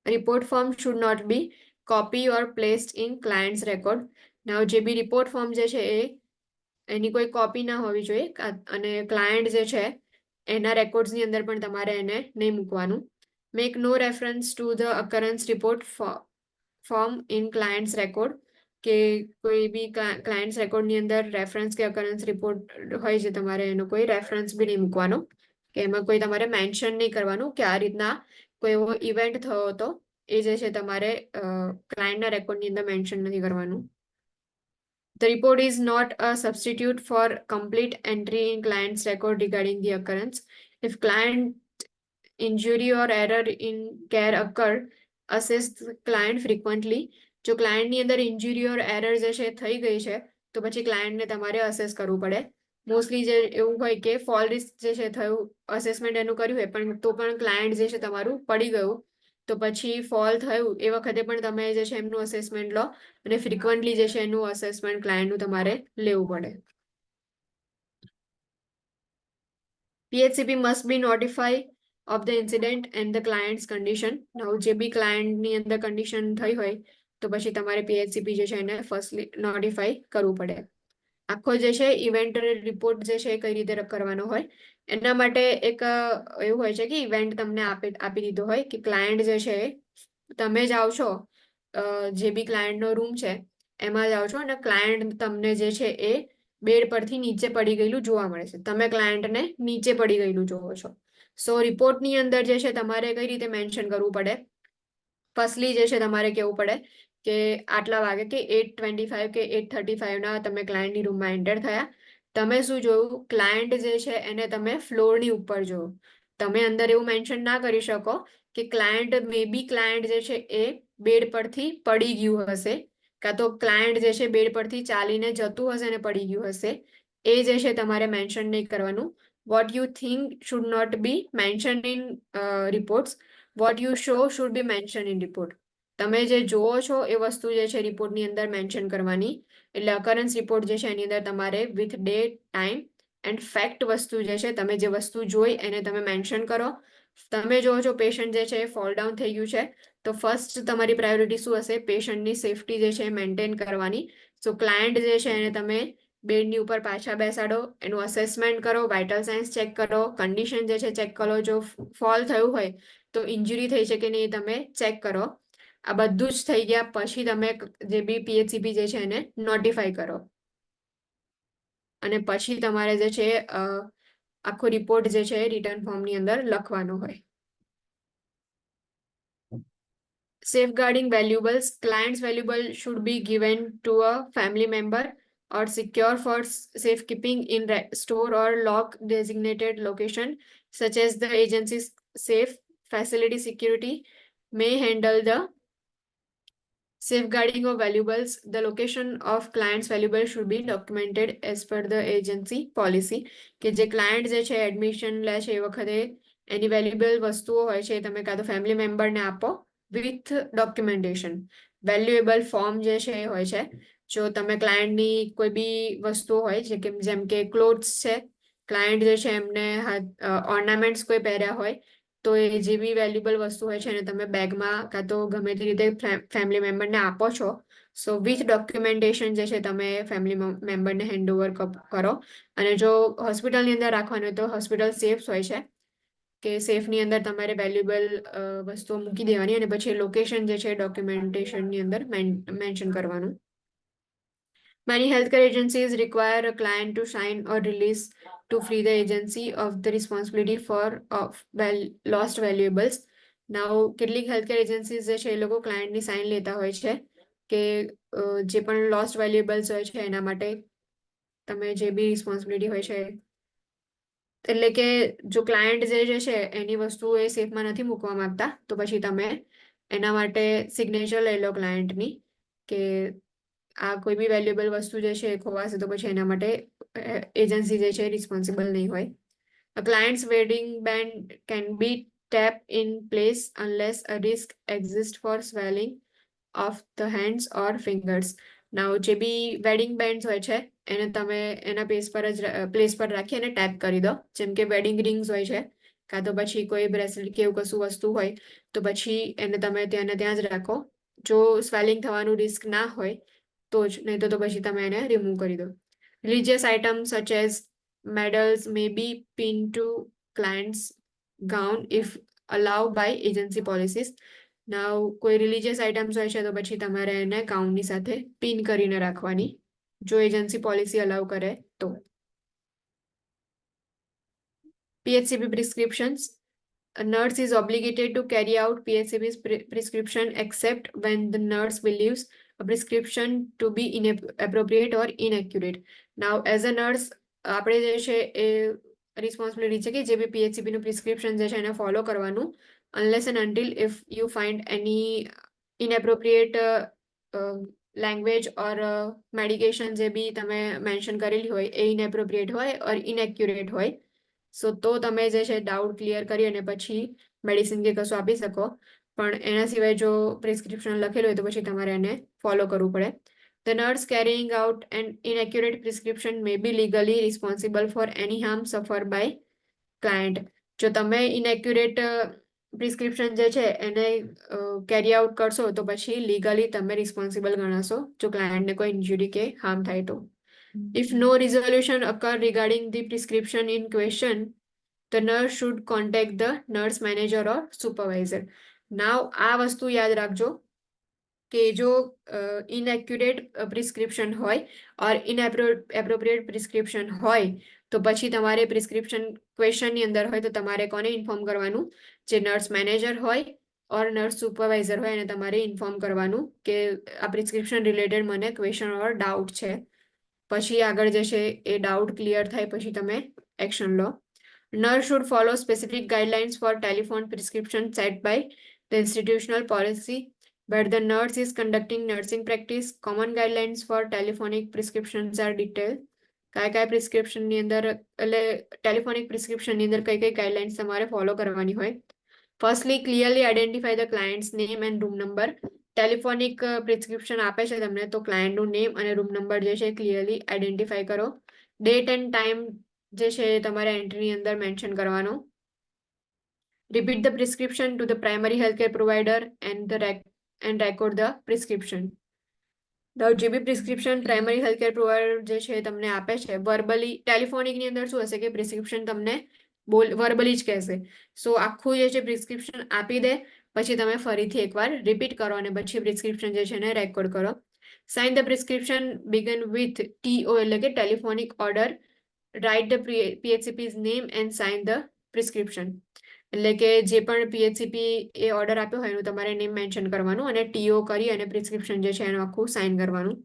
Report form should not be copy or placed in clients record. Now જે બી રિપોર્ટ ફોર્મ જે છે એ એની કોઈ કોપી ના હોવી જોઈએ અને ક્લાયન્ટ જે છે એના રેકોર્ડ્સની અંદર પણ તમારે એને નહીં મૂકવાનું. Make no reference to the occurrence report form in client's record. કે કોઈ બી ક્લાયન્ટ્સ રેકોર્ડની અંદર રેફરન્સ કે occurrence report હોય છે તમારે એનો કોઈ રેફરન્સ બી નહીં મૂકવાનો કે એમાં કોઈ તમારે મેન્શન નહીં કરવાનું કે આ રીતના કોઈ એવો ઇવેન્ટ થયો હતો એ જે છે તમારે ક્લાયન્ટના રેકોર્ડની અંદર મેન્શન નથી કરવાનું. The report is not a substitute for complete entry in client's record regarding the occurrence. If client injury or error in care occurred, assess the client frequently. જો ક્લાયન્ટની અંદર ઇન્જુરી ઓર એરર જે છે થઈ ગઈ છે તો પછી ક્લાયન્ટને તમારે અસેસ કરવું પડે. મોસ્ટલી જે એવું હોય કે ફોલ રિસ્ક જે છે થયું અસેસમેન્ટ એનું કર્યું હોય પણ તો પણ ક્લાયન્ટ જે છે તમારું પડી ગયું તો પછી ફોલ થયું એ વખતે પણ તમે જે છે એમનું અસેસમેન્ટ લો અને ફ્રિકવન્ટલી જે છે એનું અસેસમેન્ટ ક્લાયન્ટનું તમારે લેવું પડે. PHCP must be notified of the incident and the client's condition. Now જે બી ક્લાયન્ટની અંદર કન્ડિશન થઈ હોય તો પછી તમારે PHCP જે છે એને ફર્સ્ટલી નોટિફાઈ કરવું પડે. આખો જે છે ઇવેન્ટ રિપોર્ટ જે છે કઈ રીતે કરવાનો હોય એના માટે એક એવું હોય છે કે ઇવેન્ટ તમને આપી દીધો હોય કે ક્લાયન્ટ જે છે તમે જાઓ છો જે બી ક્લાયન્ટનો રૂમ છે એમાં જાઓ છો અને ક્લાયન્ટ તમને જે છે એ બેડ પરથી નીચે પડી ગયેલું જોવા મળે છે. તમે ક્લાયન્ટને નીચે પડી ગયેલું જોવો છો. સો રિપોર્ટની અંદર જે છે તમારે કઈ રીતે મેન્શન કરવું પડે. ફર્સ્ટલી જે છે તમારે કહેવું પડે કે આટલા વાગે કે 8:25 કે 8:35 ના તમે ક્લાયન્ટની રૂમમાં એન્ટર થયા. તમે શું જોયું ક્લાયન્ટ જે છે એને તમે ફ્લોરની ઉપર જોયું. તમે અંદર એવું મેન્શન ના કરી શકો કે ક્લાયન્ટ મે બી ક્લાયન્ટ જે છે એ બેડ પરથી પડી ગયું હશે કાં તો ક્લાયન્ટ જે છે બેડ પરથી ચાલીને જતું હશે અને પડી ગયું હશે. એ જે છે તમારે મેન્શન નહીં કરવાનું. What you think should not be mentioned in reports. What you show should be mentioned in report. તમે જે જોવો છો એ વસ્તુ જે છે રિપોર્ટની અંદર મેન્શન કરવાની. એટલે occurrence report જે છે એની અંદર તમારે with date, time and fact વસ્તુ જે છે તમે જે વસ્તુ જોઈ એને તમે મેન્શન કરો. તમે જોવો છો પેશન્ટ જે છે એ ફોલ ડાઉન થઈ ગયું છે તો ફર્સ્ટ તમારી પ્રાયોરિટી શું હશે પેશન્ટની સેફટી જે છે મેન્ટેન કરવાની. સો ક્લાયન્ટ જે છે એને તમે બેડની ઉપર પાછા બેસાડો એનું અસેસમેન્ટ કરો વાઇટલ સાઇન્સ ચેક કરો કન્ડિશન જે છે ચેક કરો. જો ફોલ થયું હોય તો ઇન્જુરી થઈ છે કે નહીં તમે ચેક કરો. આ બધું જ થઈ ગયા પછી તમે જે બી PHCP જે છે એને નોટિફાઈ કરો અને પછી તમારે જે છે આખો રિપોર્ટ જે છે રિટર્ન ફોર્મની અંદર લખવાનો હોય. Safeguarding valuables. Clients' valuable should be given to a family member or secure for safekeeping in store or lock designated location, such as the agency's safe facility security may handle the safeguarding of valuables. The location of client's valuable should be documented as per the agency policy. કે જે client જે છે admission લે છે એ વખતે એની valuable વસ્તુઓ હોય છે તમે કાં તો ફેમિલી મેમ્બરને આપો વિથ ડોક્યુમેન્ટેશન. વેલ્યુએબલ ફોર્મ જે છે એ હોય છે. જો તમે ક્લાયન્ટની કોઈ બી વસ્તુઓ હોય છે કે જેમ કે ક્લોથ્સ છે ક્લાયન્ટ જે છે એમને ઓર્નામેન્ટ્સ કોઈ પહેર્યા હોય તો એ જે બી વેલ્યુએબલ વસ્તુ હોય છે એને તમે બેગમાં કાં તો ગમે તે રીતે ફેમિલી મેમ્બરને આપો છો. સો વિથ ડોક્યુમેન્ટેશન જે છે તમે ફેમિલી મેમ્બરને હેન્ડઓવર કરો. અને જો હોસ્પિટલની અંદર રાખવાનું હોય તો હોસ્પિટલ સેફ હોય છે કે સેફની અંદર તમારે વેલ્યુએબલ વસ્તુઓ મૂકી દેવાની અને પછી લોકેશન જે છે ડોક્યુમેન્ટેશનની અંદર મેન્શન કરવાનું. Many healthcare agencies require a client to sign or release to free the agency of the responsibility for lost valuables. Now કેટલીક હેલ્થકેર એજન્સીઝ જે છે એ લોકો ક્લાયન્ટની સાઇન લેતા હોય છે કે જે પણ લોસ્ટ વેલ્યુએબલ્સ હોય છે એના માટે તમે જે બી રિસ્પોન્સિબિલિટી હોય છે, એટલે કે જો ક્લાયન્ટ જે છે એની વસ્તુ એ સેફમાં નથી મૂકવા માંગતા તો પછી તમે એના માટે સિગ્નેચર લઈ લો ક્લાયન્ટની કે આ કોઈ બી વેલ્યુએબલ વસ્તુ જે છે એ ખોવાશે તો પછી એના માટે એજન્સી જે છે રિસ્પોન્સિબલ નહીં હોય. A client's wedding band can be tapped in place unless a risk exists for swelling of the hands or fingers. Now જે બી વેડિંગ બેન્ડ્સ હોય છે એને તમે એના પ્લેસ પર રાખી અને ટેપ કરી દો, જેમ કે વેડિંગ રિંગ્સ હોય છે કાં તો પછી કોઈ બ્રેસલેટ કે એવું કશું વસ્તુ હોય તો પછી એને તમે ત્યાં જ રાખો. જો સ્વેલિંગ થવાનું રિસ્ક ના હોય તો જ, નહીં તો પછી તમે એને રિમૂવ કરી દો. Religious items such as medals may be pinned to clients' gown if allowed by agency policies. Now કોઈ રિલિજિયસ આઇટમ્સ હોય છે તો પછી તમારે એને ગાઉનની સાથે પિન કરીને રાખવાની જો એજન્સી પોલિસી અલાઉ કરે તો. PHCP prescriptions. A nurse is obligated to carry out PHCP's prescription except when the nurse believes a prescription to be inappropriate or inaccurate. Now, as a nurse, આપણે જે છે એ રિસ્પોન્સિબિલિટી છે કે જે બી PHCP નું prescription જે છે એને ફોલો કરવાનું, unless and until if you find any inappropriate language or medication જે બી તમે મેન્શન કરેલી હોય એ inappropriate હોય or inaccurate હોય. સો તો તમે જે છે ડાઉટ ક્લિયર કરી અને પછી મેડિસિન કે કશું આપી શકો, પણ એના સિવાય જો પ્રિસ્ક્રિપ્શન લખેલું હોય તો પછી તમારે એને ફોલો કરવું પડે. The nurse carrying out an inaccurate prescription may be legally responsible for any harm suffered by client. જો તમે inaccurate પ્રિસ્ક્રિપ્શન જે છે એને કેરી આઉટ કરશો તો પછી લીગલી તમે રિસ્પોન્સિબલ ગણાશો જો ક્લાયન્ટને કોઈ ઇન્જુરી કે હાર્મ થાય તો. If no resolution occur regarding the prescription in question, the nurse should contact the nurse manager or supervisor. Now આ વસ્તુ યાદ રાખજો કે જો inaccurate prescription હોય or inappropriate prescription હોય તો પછી તમારે પ્રિસ્ક્રિપ્શન ક્વેશ્ચનની અંદર હોય તો તમારે કોને ઇન્ફોર્મ કરવાનું, જે નર્સ મેનેજર હોય ઓર નર્સ સુપરવાઇઝર હોય એને તમારે ઇન્ફોર્મ કરવાનું કે આ પ્રિસ્ક્રિપ્શન રિલેટેડ મને ક્વેશ્ચન ઓર ડાઉટ છે. પછી આગળ જે છે એ ડાઉટ ક્લિયર થાય પછી તમે એક્શન લો. Nurse should follow specific guidelines for telephone prescription set by the institutional policy where the nurse is conducting nursing practice. Common guidelines for telephonic prescriptions are detailed. કયા પ્રિસ્ક્રિપ્શનની અંદર એટલે ટેલિફોનિક પ્રિસ્ક્રિપ્શનની અંદર કઈ guidelines તમારે ફોલો કરવાની હોય. Firstly clearly identify the clients name and room number. Telephonic prescription આપે છે તમને તો ક્લાયન્ટનું નેમ અને રૂમ નંબર જે છે ક્લિયરલી આઈડેન્ટિફાય કરો. ડેટ એન્ડ ટાઈમ જે છે એ તમારે એન્ટ્રીની અંદર મેન્શન કરવાનો. Repeat the prescription to the primary healthcare provider and record the prescription. જે બી પ્રિસ્ક્રિપ્શન પ્રાઇમરી હેલ્થકેર પ્રોવાઈડર જે છે તમને આપે છે વર્બલી, ટેલિફોનિકની અંદર શું હશે કે પ્રિસ્ક્રિપ્શન તમને વર્બલી જ કહેશે. સો આખું જે છે પ્રિસ્ક્રિપ્શન આપી દે પછી તમે ફરીથી એકવાર રિપીટ કરો અને પછી પ્રિસ્ક્રિપ્શન જે છે એને રેકોર્ડ કરો. Sign the prescription begin with TO એટલે કે telephonic order. Write the PHCP's name and sign the prescription. એટલે કે જે પણ PHCP એ ઓર્ડર આપ્યો હોય એનું તમારે નેમ મેન્શન કરવાનું અને TO કરી અને પ્રિસ્ક્રિપ્શન જે છે એનું આખું સાઇન કરવાનું.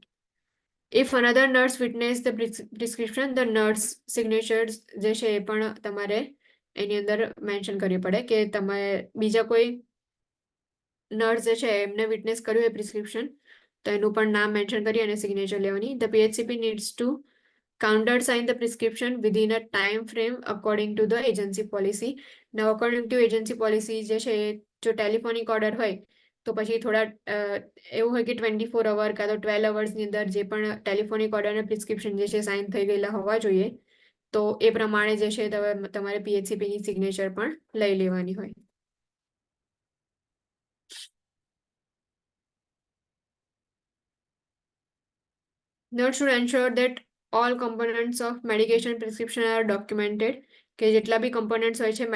If another nurse witness the prescription, the nurse signatures જે છે એ પણ તમારે એની અંદર મેન્શન કરવી પડે કે તમે બીજા કોઈ નર્સ જે છે એમને વિટનેસ કર્યું હોય પ્રિસ્ક્રિપ્શન તો એનું પણ નામ મેન્શન કરી અને સિગ્નેચર લેવાની. The PHCP needs to countersign the prescription within a time frame according to the agency policy. Now according to agency policy જે છે જો ટેલિફોનિક ઓર્ડર હોય તો પછી થોડા એવું હોય કે 24 અવર કાં તો 12 અવર્સની અંદર જે પણ ટેલિફોનિક ઓર્ડર અને પ્રિસ્ક્રિપ્શન જે છે સાઇન થઈ ગયેલા હોવા જોઈએ તો એ પ્રમાણે જે છે તમારે PHCPની સિગ્નેચર પણ લઈ લેવાની હોય. Nurse should ensure that all components of medication prescription are documented. કે જેટલા બી કમ્પોનન્ટ્સ હોય છે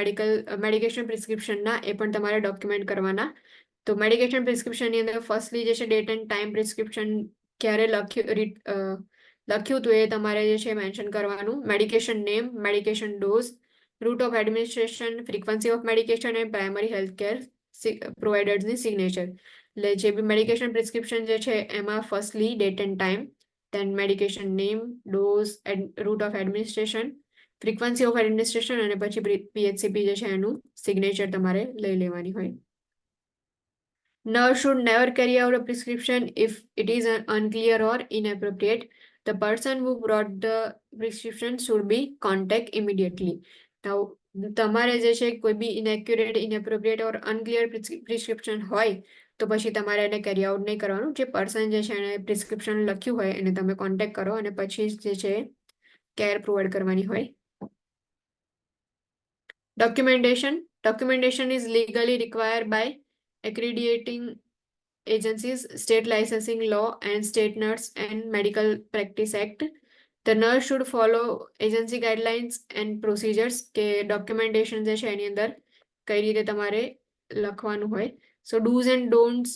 મેડિકેશન પ્રિસ્ક્રિપ્શનના એ પણ તમારે ડોક્યુમેન્ટ કરવાના. તો મેડિકેશન પ્રિસ્ક્રિપ્શનની અંદર ફર્સ્ટલી જે છે ડેટ એન્ડ ટાઈમ પ્રિસ્ક્રિપ્શન ક્યારે લખ્યું તો એ તમારે જે છે મેન્શન કરવાનું. Medication name, medication dose, route of administration, frequency of medication and primary health care પ્રોવાઇડર્સની સિગ્નેચર. એટલે જે બી મેડિકેશન પ્રિસ્ક્રિપ્શન જે છે એમાં firstly date and time, then medication name, dose, route of administration, frequency of administration અને પછી PHCP જે છે એનું સિગ્નેચર તમારે લઈ લેવાની હોય. Nurse should never carry out a prescription if it is unclear or inappropriate. The person who brought the prescription should be contact immediately. Now, તમારે જે છે કોઈ બી inaccurate, inappropriate or unclear prescription હોય તો પછી તમારે એને કેરી આઉટ નહીં કરવાનું. જે પર્સન જે છે એને પ્રિસ્ક્રિપ્શન લખ્યું હોય એને તમે કોન્ટેક્ટ કરો અને પછી જે છે કેર પ્રોવાઈડ કરવાની હોય. Documentation is legally required by accrediting agencies, state licensing law and state nurse and medical practice act. The nurse should follow agency guidelines and procedures કે documentation જે છે એની અંદર કઈ રીતે તમારે લખવાનું હોય. So do's and don'ts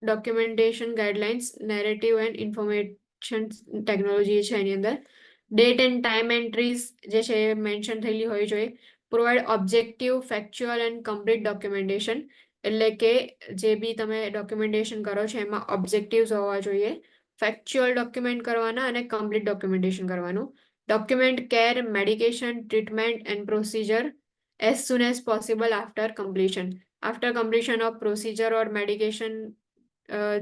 documentation guidelines, narrative and information technology છે એની અંદર. Date and time entries જે છે મેન્શન થયેલી હોવી જોઈએ. Provide objective, factual and complete documentation. એટલે કે જે બી તમે ડોક્યુમેન્ટેશન કરો છો એમાં ઓબ્જેક્ટિવ્સ હોવા જોઈએ, ફેક્ચ્યુઅલ ડોક્યુમેન્ટ કરવાના અને કમ્પ્લીટ ડોક્યુમેન્ટેશન કરવાનું. Document care, medication, treatment and procedure as soon as possible after completion. After completion of procedure or medication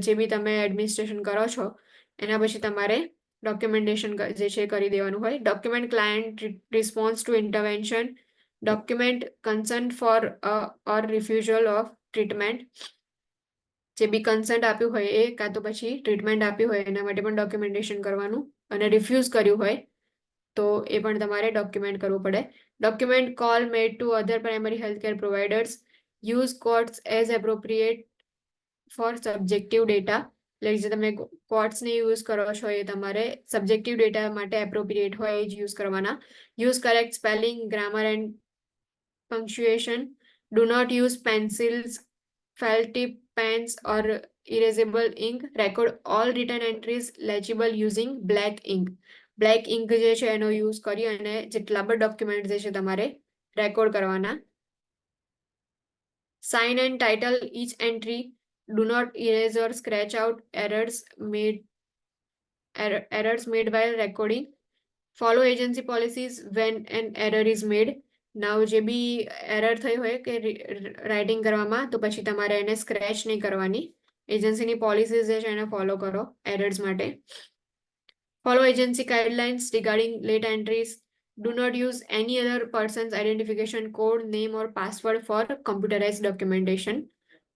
જે બી તમે એડમિનિસ્ટ્રેશન કરો છો એના પછી તમારે ડોક્યુમેન્ટેશન જે છે કરી દેવાનું હોય. Document client response to intervention, document consent for or refusal of treatment. જે બી કન્સન્ટ આપ્યું હોય એ કાં તો પછી ટ્રીટમેન્ટ આપ્યું હોય એના માટે પણ ડોક્યુમેન્ટેશન કરવાનું, અને રિફ્યુઝ કર્યું હોય તો એ પણ તમારે ડોક્યુમેન્ટ કરવું પડે. Document call made to other primary health care providers, use codes as appropriate for subjective data. એટલે જે તમે કોડ્સને યુઝ કરો છો એ તમારે સબ્જેક્ટિવ ડેટા માટે એપ્રોપ્રિએટ હોય એ જ યુઝ કરવાના. Use correct spelling, grammar and punctuation. Do not use pencils, felt tip pens or erasable ink. Record all written entries legible using black ink. Black ink જે છે એનો યુઝ કરી અને જેટલા પણ ડોક્યુમેન્ટ જે છે તમારે રેકોર્ડ કરવાના. Sign and title each entry. Do not erase or scratch out errors made while recording. Follow agency policies when an error is made. નાવ જે બી એરર થઈ હોય કે રાઇટિંગ કરવામાં તો પછી તમારે એને સ્ક્રેચ નહીં કરવાની. એજન્સીની પોલિસીઝ જે છે એને ફોલો કરો એરર્સ માટે. Follow agency guidelines regarding late entries. Do not use any other persons identification code, name or password for computerize documentation.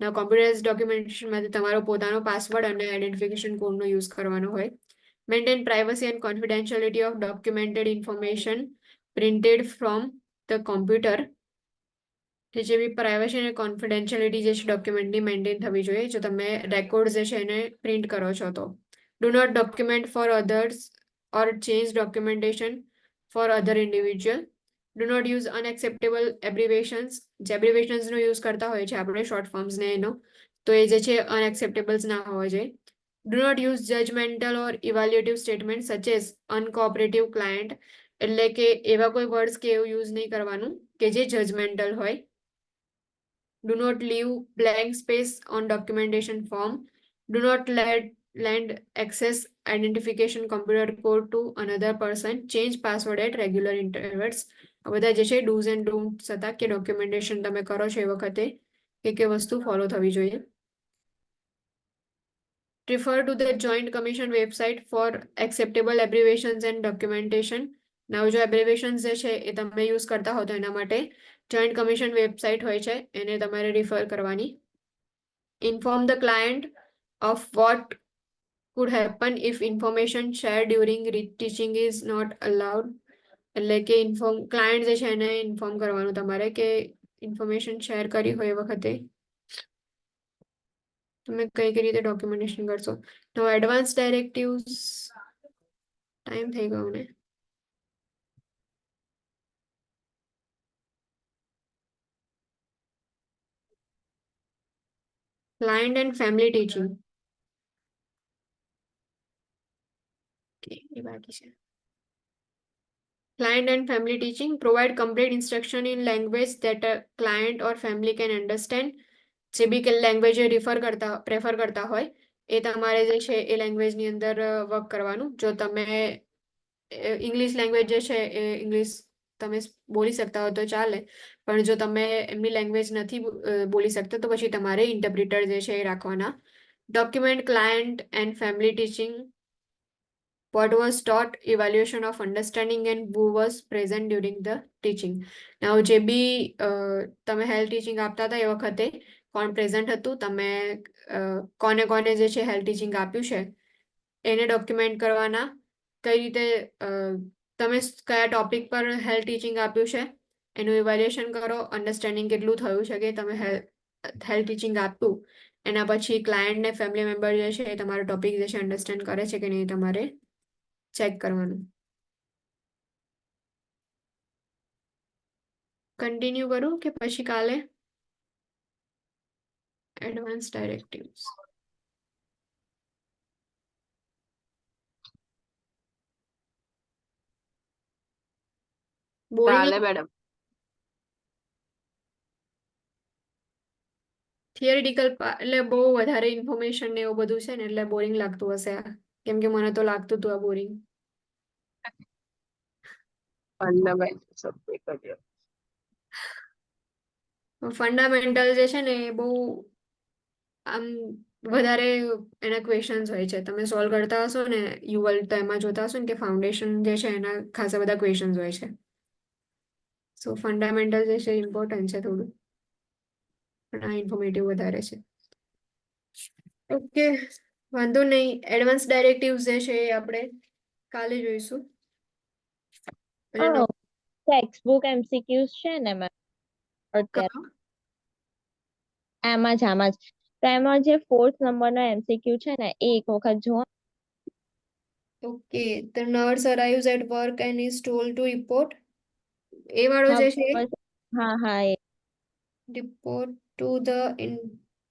ના કોમ્પ્યુટરાઇઝ ડોક્યુમેન્ટેશનમાં તમારો પોતાનો પાસવર્ડ અને આઈડેન્ટિફિકેશન કોડનો યુઝ કરવાનો હોય. Maintain privacy and confidentiality of documented information printed from the computer. જે બી પ્રાઇવસી અને કોન્ફિડેન્શિયાલિટી જે છે ડોક્યુમેન્ટની મેન્ટેન થવી જોઈએ જો તમે રેકોર્ડ જે છે એને પ્રિન્ટ કરો છો તો. Do not document for others or change documentation for other individual. Do not use unacceptable abbreviations. જે એબ્રિવેશન્સનો યુઝ કરતા હોય છે આપણે શોર્ટ ફોર્મ્સને એનો તો એ જે છે અનએક્સેપ્ટેબલ્સ ના હોવા જોઈએ. Do not use judgmental or evaluative statement such as uncooperative client. એટલે કે એવા કોઈ વર્ડ્સ કે એવું યુઝ નહીં કરવાનું કે જે જજમેન્ટલ હોય. Do not leave blank space on documentation form. Do not lend access identification computer code to another person. Change password at regular intervals. આ બધા જે છે do's and don'ts હતા કે ડોક્યુમેન્ટેશન તમે કરો છો એ વખતે કે વસ્તુ ફોલો થવી જોઈએ. Refer to the Joint Commission website for acceptable abbreviations and documentation. Now જો abbreviations જે છે એ તમે યુઝ કરતા હો તો એના માટે જોઈન્ટ કમિશન વેબસાઇટ હોય છે એને તમારે રિફર કરવાની. Inform the client of what could happen if information share during teaching is not allowed. એટલે કે ક્લાયન્ટ જે છે એને ઇન્ફોર્મ કરવાનું તમારે કે ઇન્ફોર્મેશન શેર કરી હોય એ વખતે તમે કઈ રીતે ડોક્યુમેન્ટેશન કરશો. તો એડવાન્સ ડાયરેક્ટિવ્સ ટાઈમ થઈ ગયો ને. Client and family teaching. Okay. હજી બાકી છે. Client and family teaching provide complete instruction in language that a client or family can understand. જે બી કે લેંગ્વેજ પ્રેફર કરતા હોય એ તમારે જે છે એ લેંગ્વેજની અંદર વર્ક કરવાનું. જો તમે ઇંગ્લિશ લેંગ્વેજ જે છે એ ઇંગ્લિશ તમે બોલી શકતા હો તો ચાલે, પણ જો તમે એમની લેંગ્વેજ નથી બોલી શકતા તો પછી તમારે ઇન્ટરપ્રિટર જે છે એ રાખવાના. Document client and family teaching what was taught, evaluation of understanding and who was present during the teaching. Now જે બી તમે હેલ્થ ટીચિંગ આપતા હતા એ વખતે કોણ પ્રેઝન્ટ હતું, તમે કોને કોને જે છે હેલ્થ ટીચિંગ આપ્યું છે એને ડોક્યુમેન્ટ કરવાના. કઈ રીતે તમે કયા ટોપિક પર હેલ્થ ટીચિંગ આપ્યું છે એનું ઇવેલ્યુએશન કરો, અન્ડરસ્ટેન્ડિંગ કેટલું થયું છે કે તમે હેલ્થ ટીચિંગ આપ્યું. એના પછી ક્લાયન્ટ ને ફેમિલી મેમ્બર જે છે એ તમારો ટોપિક જે છે અન્ડરસ્ટેન્ડ કરે છે કે નહીં તમારે ચેક કરવાનું. કન્ટિન્યુ કરું કે પછી કાલે? એડવાન્સ ડાયરેક્ટિવ્સ ચાલે મેડમ. થિયરિટિકલ એટલે બહુ વધારે ઇન્ફોર્મેશન ને એવું બધું છે ને એટલે બોરિંગ લાગતું હશે આ, કેમ કે મને તો લાગતું હતું આ બોરિંગ. ફંડામેન્ટલ જે છે ને એ બહુ આમ વધારે એના ક્વેશ્ચન્સ હોય છે. તમે સોલ્વ કરતા હશો ને યુવલ તો એમાં જોતા હશો ને કે ફાઉન્ડેશન જે છે એના ખાસા બધા ક્વેશ્ચન્સ હોય છે. સો ફંડામેન્ટલ જે છે ઇમ્પોર્ટન્ટ છે થોડું, પણ આ ઇન્ફોર્મેટિવ વધારે છે. ઓકે, વાંધો નહીં. એડવાન્સ ડાયરેક્ટિવ્સ જે છે એ આપણે કાલે જોઈશું. ટેક્સ્ટ બુક એમસીક્યુઝ છે ને મેમ અત્યારે આમાં જ તો એમાં જે 4th નંબરનો એમસીક્યુ છે ને એ એક વખત જુઓ. Okay, the nurse arrives at work and is told to report. એ વાળો જે છે હા એ report to the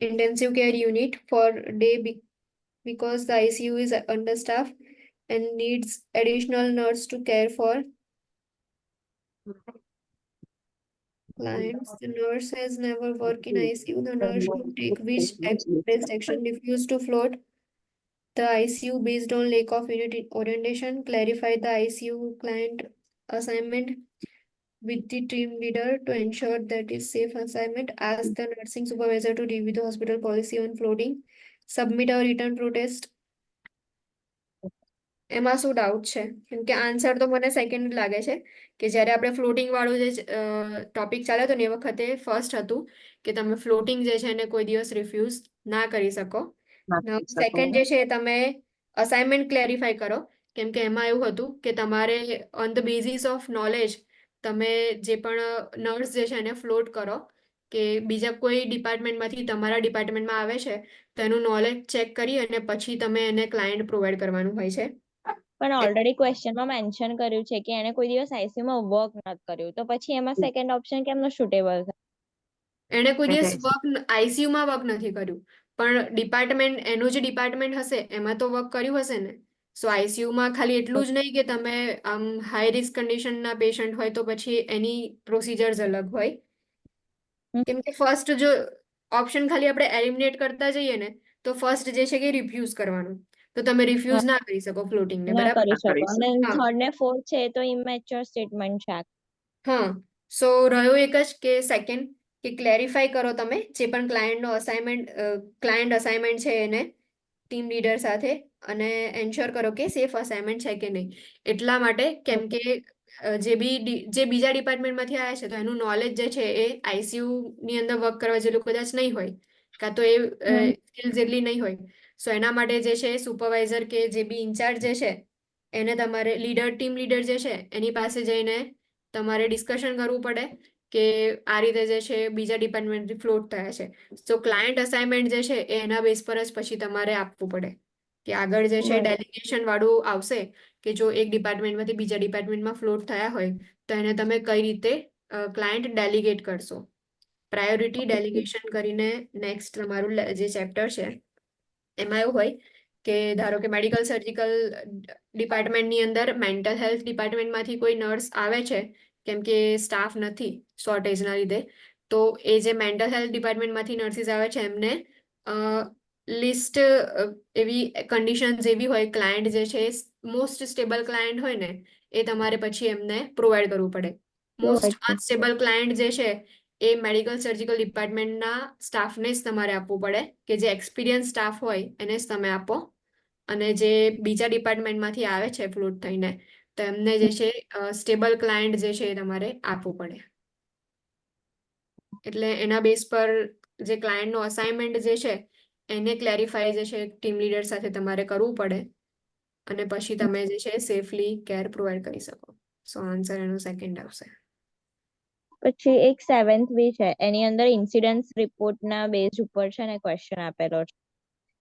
intensive care unit for day because the ICU is understaffed and needs additional nurse to care for clients. The nurse has never worked in ICU. The nurse should take which best action? Refuse to float the ICU based on lack of unit orientation. Clarify the ICU client assignment with the team leader to ensure that is safe assignment. Ask the nursing supervisor to review the hospital policy on floating. Submit a written protest. એમાં શું doubt છે? કેમ કે answer તો મને second લાગે છે કે જ્યારે આપણે ફ્લોટિંગ વાળું જે ટોપિક ચાલે તો ને એ વખતે ફર્સ્ટ હતું કે તમે ફ્લોટિંગ જે છે એને કોઈ દિવસ રિફ્યુઝ ના કરી શકો. સેકન્ડ જે છે તમે અસાઇનમેન્ટ ક્લેરિફાઈ કરો, કેમ કે એમાં એવું હતું કે તમારે on the basis of knowledge તમે જે પણ નર્સ જે છે એને ફ્લોટ કરો કે બીજા કોઈ ડિપાર્ટમેન્ટમાંથી તમારા ડિપાર્ટમેન્ટમાં આવે છે તો એનું નોલેજ ચેક કરી અને પછી તમે એને ક્લાયન્ટ પ્રોવાઈડ કરવાનું હોય છે. પણ ઓલરેડી ક્વેશ્ચનમાં મેન્શન કર્યું છે કે એને કોઈ દિવસ આઈસીયુમાં વર્ક નથી કર્યું, તો પછી એમાં સેકન્ડ ઓપ્શન કેમનો સુટેબલ છે? એણે કોઈ દિવસ આઈસીયુમાં વર્ક નથી કર્યું, પણ ડિપાર્ટમેન્ટ એનું જે ડિપાર્ટમેન્ટ હશે એમાં તો વર્ક કર્યું હશે ને. સો આઈસીયુમાં ખાલી એટલું જ નહીં કે તમે આમ હાઈ રિસ્ક કન્ડિશનના પેશન્ટ હોય તો પછી એની પ્રોસિજર્સ અલગ હોય. કેમ કે ફર્સ્ટ જો ઓપ્શન ખાલી આપણે એલિમિનેટ કરતા જઈએ ને તો ફર્સ્ટ જે છે કે રિફ્યુઝ કરવાનું, તો તમે રિફ્યુઝ ના કરી શકો ફ્લોટિંગને, ના બરાબર? કરી શકો. અને હા. થર્ડ ને ફોર્થ છે તો ઇમેચ્યોર સ્ટેટમેન્ટ છે. હા, સો રહ્યો એક જ કે સેકન્ડ કે ક્લેરિફાઈ કરો તમે જે પણ ક્લાયન્ટ અસાઇનમેન્ટ છે એને ટીમ લીડર સાથે, અને એન્શ્યોર કરો કે સેફ અસાઇનમેન્ટ છે કે નહીં. એટલા માટે કેમ કે જે બીજા ડિપાર્ટમેન્ટમાંથી આવ્યા છે તો એનું નોલેજ જે છે એ આઈસીયુ ની અંદર વર્ક કરવા જેટલું કદાચ નહીં હોય, કાં તો એ સ્કિલ્સ એટલી નહીં હોય. સો એના માટે જે છે સુપરવાઇઝર કે જે બી ઇન્ચાર્જ જે છે એને તમારે ટીમ લીડર જે છે એની પાસે જઈને તમારે ડિસ્કશન કરવું પડે કે આ રીતે જે છે બીજા ડિપાર્ટમેન્ટથી ફ્લોટ થયા છે. તો ક્લાયન્ટ અસાઇનમેન્ટ જે છે એ એના બેઝ પર જ પછી તમારે આપવું પડે કે આગળ જે છે ડેલિગેશન વાળું આવશે કે જો એક ડિપાર્ટમેન્ટમાંથી બીજા ડિપાર્ટમેન્ટમાં ફ્લોટ થયા હોય તો એને તમે કઈ રીતે ક્લાયન્ટ ડેલિગેટ કરશો. પ્રાયોરિટી ડેલિગેશન કરીને નેક્સ્ટ તમારું જે ચેપ્ટર છે એમાં એવું હોય કે ધારો કે મેડિકલ સર્જિકલ ડિપાર્ટમેન્ટની અંદર મેન્ટલ હેલ્થ ડિપાર્ટમેન્ટમાંથી કોઈ નર્સ આવે છે કેમ કે સ્ટાફ નથી શોર્ટેજના લીધે, તો એ જે મેન્ટલ હેલ્થ ડિપાર્ટમેન્ટમાંથી નર્સિસ આવે છે એમને લિસ્ટ એવી કન્ડિશન્સ એવી હોય, ક્લાયન્ટ જે છે મોસ્ટ સ્ટેબલ ક્લાયન્ટ હોય ને એ તમારે પછી એમને પ્રોવાઈડ કરવું પડે. મોસ્ટ અનસ્ટેબલ ક્લાયન્ટ જે છે એ મેડિકલ સર્જિકલ ડિપાર્ટમેન્ટના સ્ટાફને જ તમારે આપવું પડે, કે જે એક્સપિરિયન્સ સ્ટાફ હોય એને જ તમે આપો. અને જે બીજા ડિપાર્ટમેન્ટમાંથી આવે છે ફ્લોટ થઈને તો એમને જે છે સ્ટેબલ ક્લાયન્ટ જે છે એ તમારે આપવું પડે. એટલે એના બેઝ પર જે ક્લાયન્ટનો અસાઇનમેન્ટ જે છે એને ક્લેરિફાઈ જે છે ટીમ લીડર સાથે તમારે કરવું પડે, અને પછી તમે જે છે સેફલી કેર પ્રોવાઈડ કરી શકો. સો આન્સર એનો સેકન્ડ આવશે. પછી એક 7th બી છે, એની અંદર ઇન્સિડન્સ રિપોર્ટના બેઝ ઉપર છે ને ક્વેશ્ચન આપેલો છે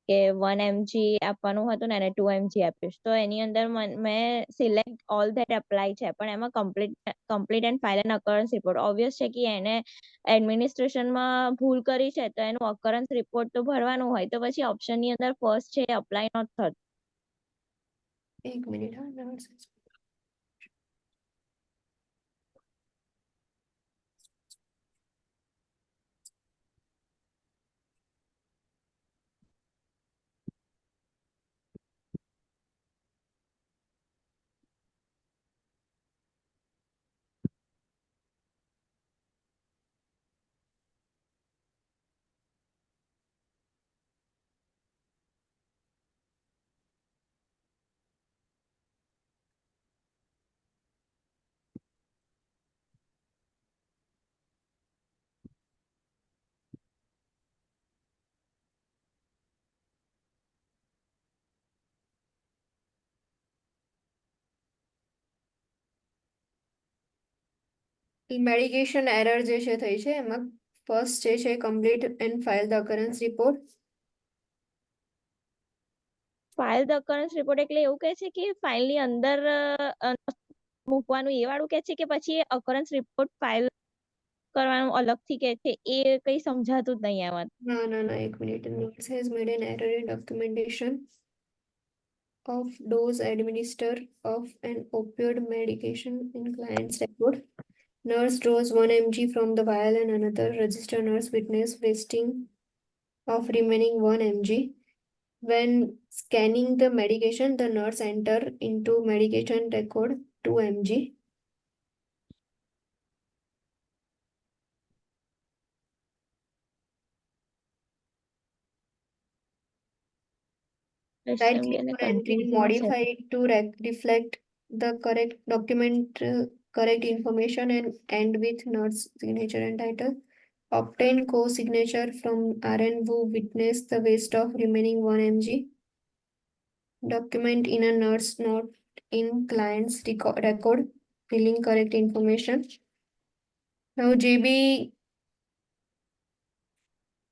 કે 1 mg આપવાનું હતું ને એને 2 mg આપ્યું. તો એની અંદર મેં સિલેક્ટ ઓલ ધેટ અપ્લાય છે, પણ એમાં complete and file an occurrence report obvious છે કે એને એડમિનિસ્ટ્રેશનમાં ભૂલ કરી છે તો એનું અકરન્સ રિપોર્ટ તો ભરવાનું હોય, તો પછી ઓપ્શનની અંદર ફર્સ્ટ છે અપ્લાય નોટ થતું. એક મિનિટ હા. મેડિકેશન એરર જે છે થઈ છે એમાં ફર્સ્ટ જે છે complete and file the occurrence report. File the occurrence report એટલે એવું કહે છે કે ફાઇલની અંદર મૂકવાનું એ વાળું કે છે કે પછી અકરન્સ રિપોર્ટ ફાઇલ કરવાનું અલગથી કે છે, એ કઈ સમજાતું જ નહીં આમાં. ના એક minute. Nurse has made an error in documentation of dose administer of an opioid medication in client's record. Nurse draws 1 mg from the vial and another register nurse witness wasting of remaining 1 mg. When scanning the medication, the nurse enter into medication record 2 mg. Right click or entry modify it to reflect the correct document, correct information, and end with nurse signature and title. Obtain co-signature from RN who witnessed the waste of remaining 1 mg. Document in a nurse note in client's record filling correct information. Now JB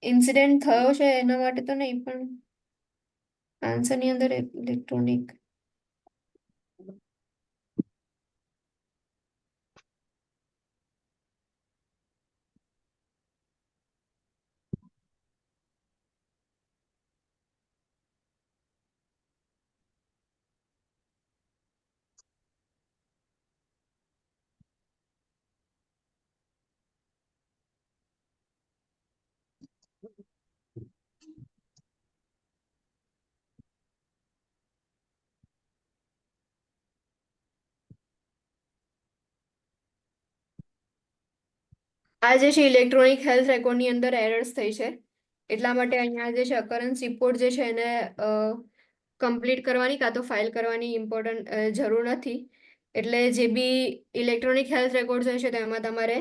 incident થયો છે એના માટે તો નહીં, પણ answer ની અંદર electronic આ જે છે ઇલેક્ટ્રોનિક હેલ્થ રેકોર્ડની અંદર એરર્સ થઈ છે, એટલા માટે અહીંયા જે છે અકરન્સ રિપોર્ટ જે છે એને કમ્પ્લીટ કરવાની કાં તો ફાઇલ કરવાની ઇમ્પોર્ટન્ટ જરૂર નથી. એટલે જે બી ઇલેક્ટ્રોનિક હેલ્થ રેકોર્ડ હોય છે તેમાં તમારે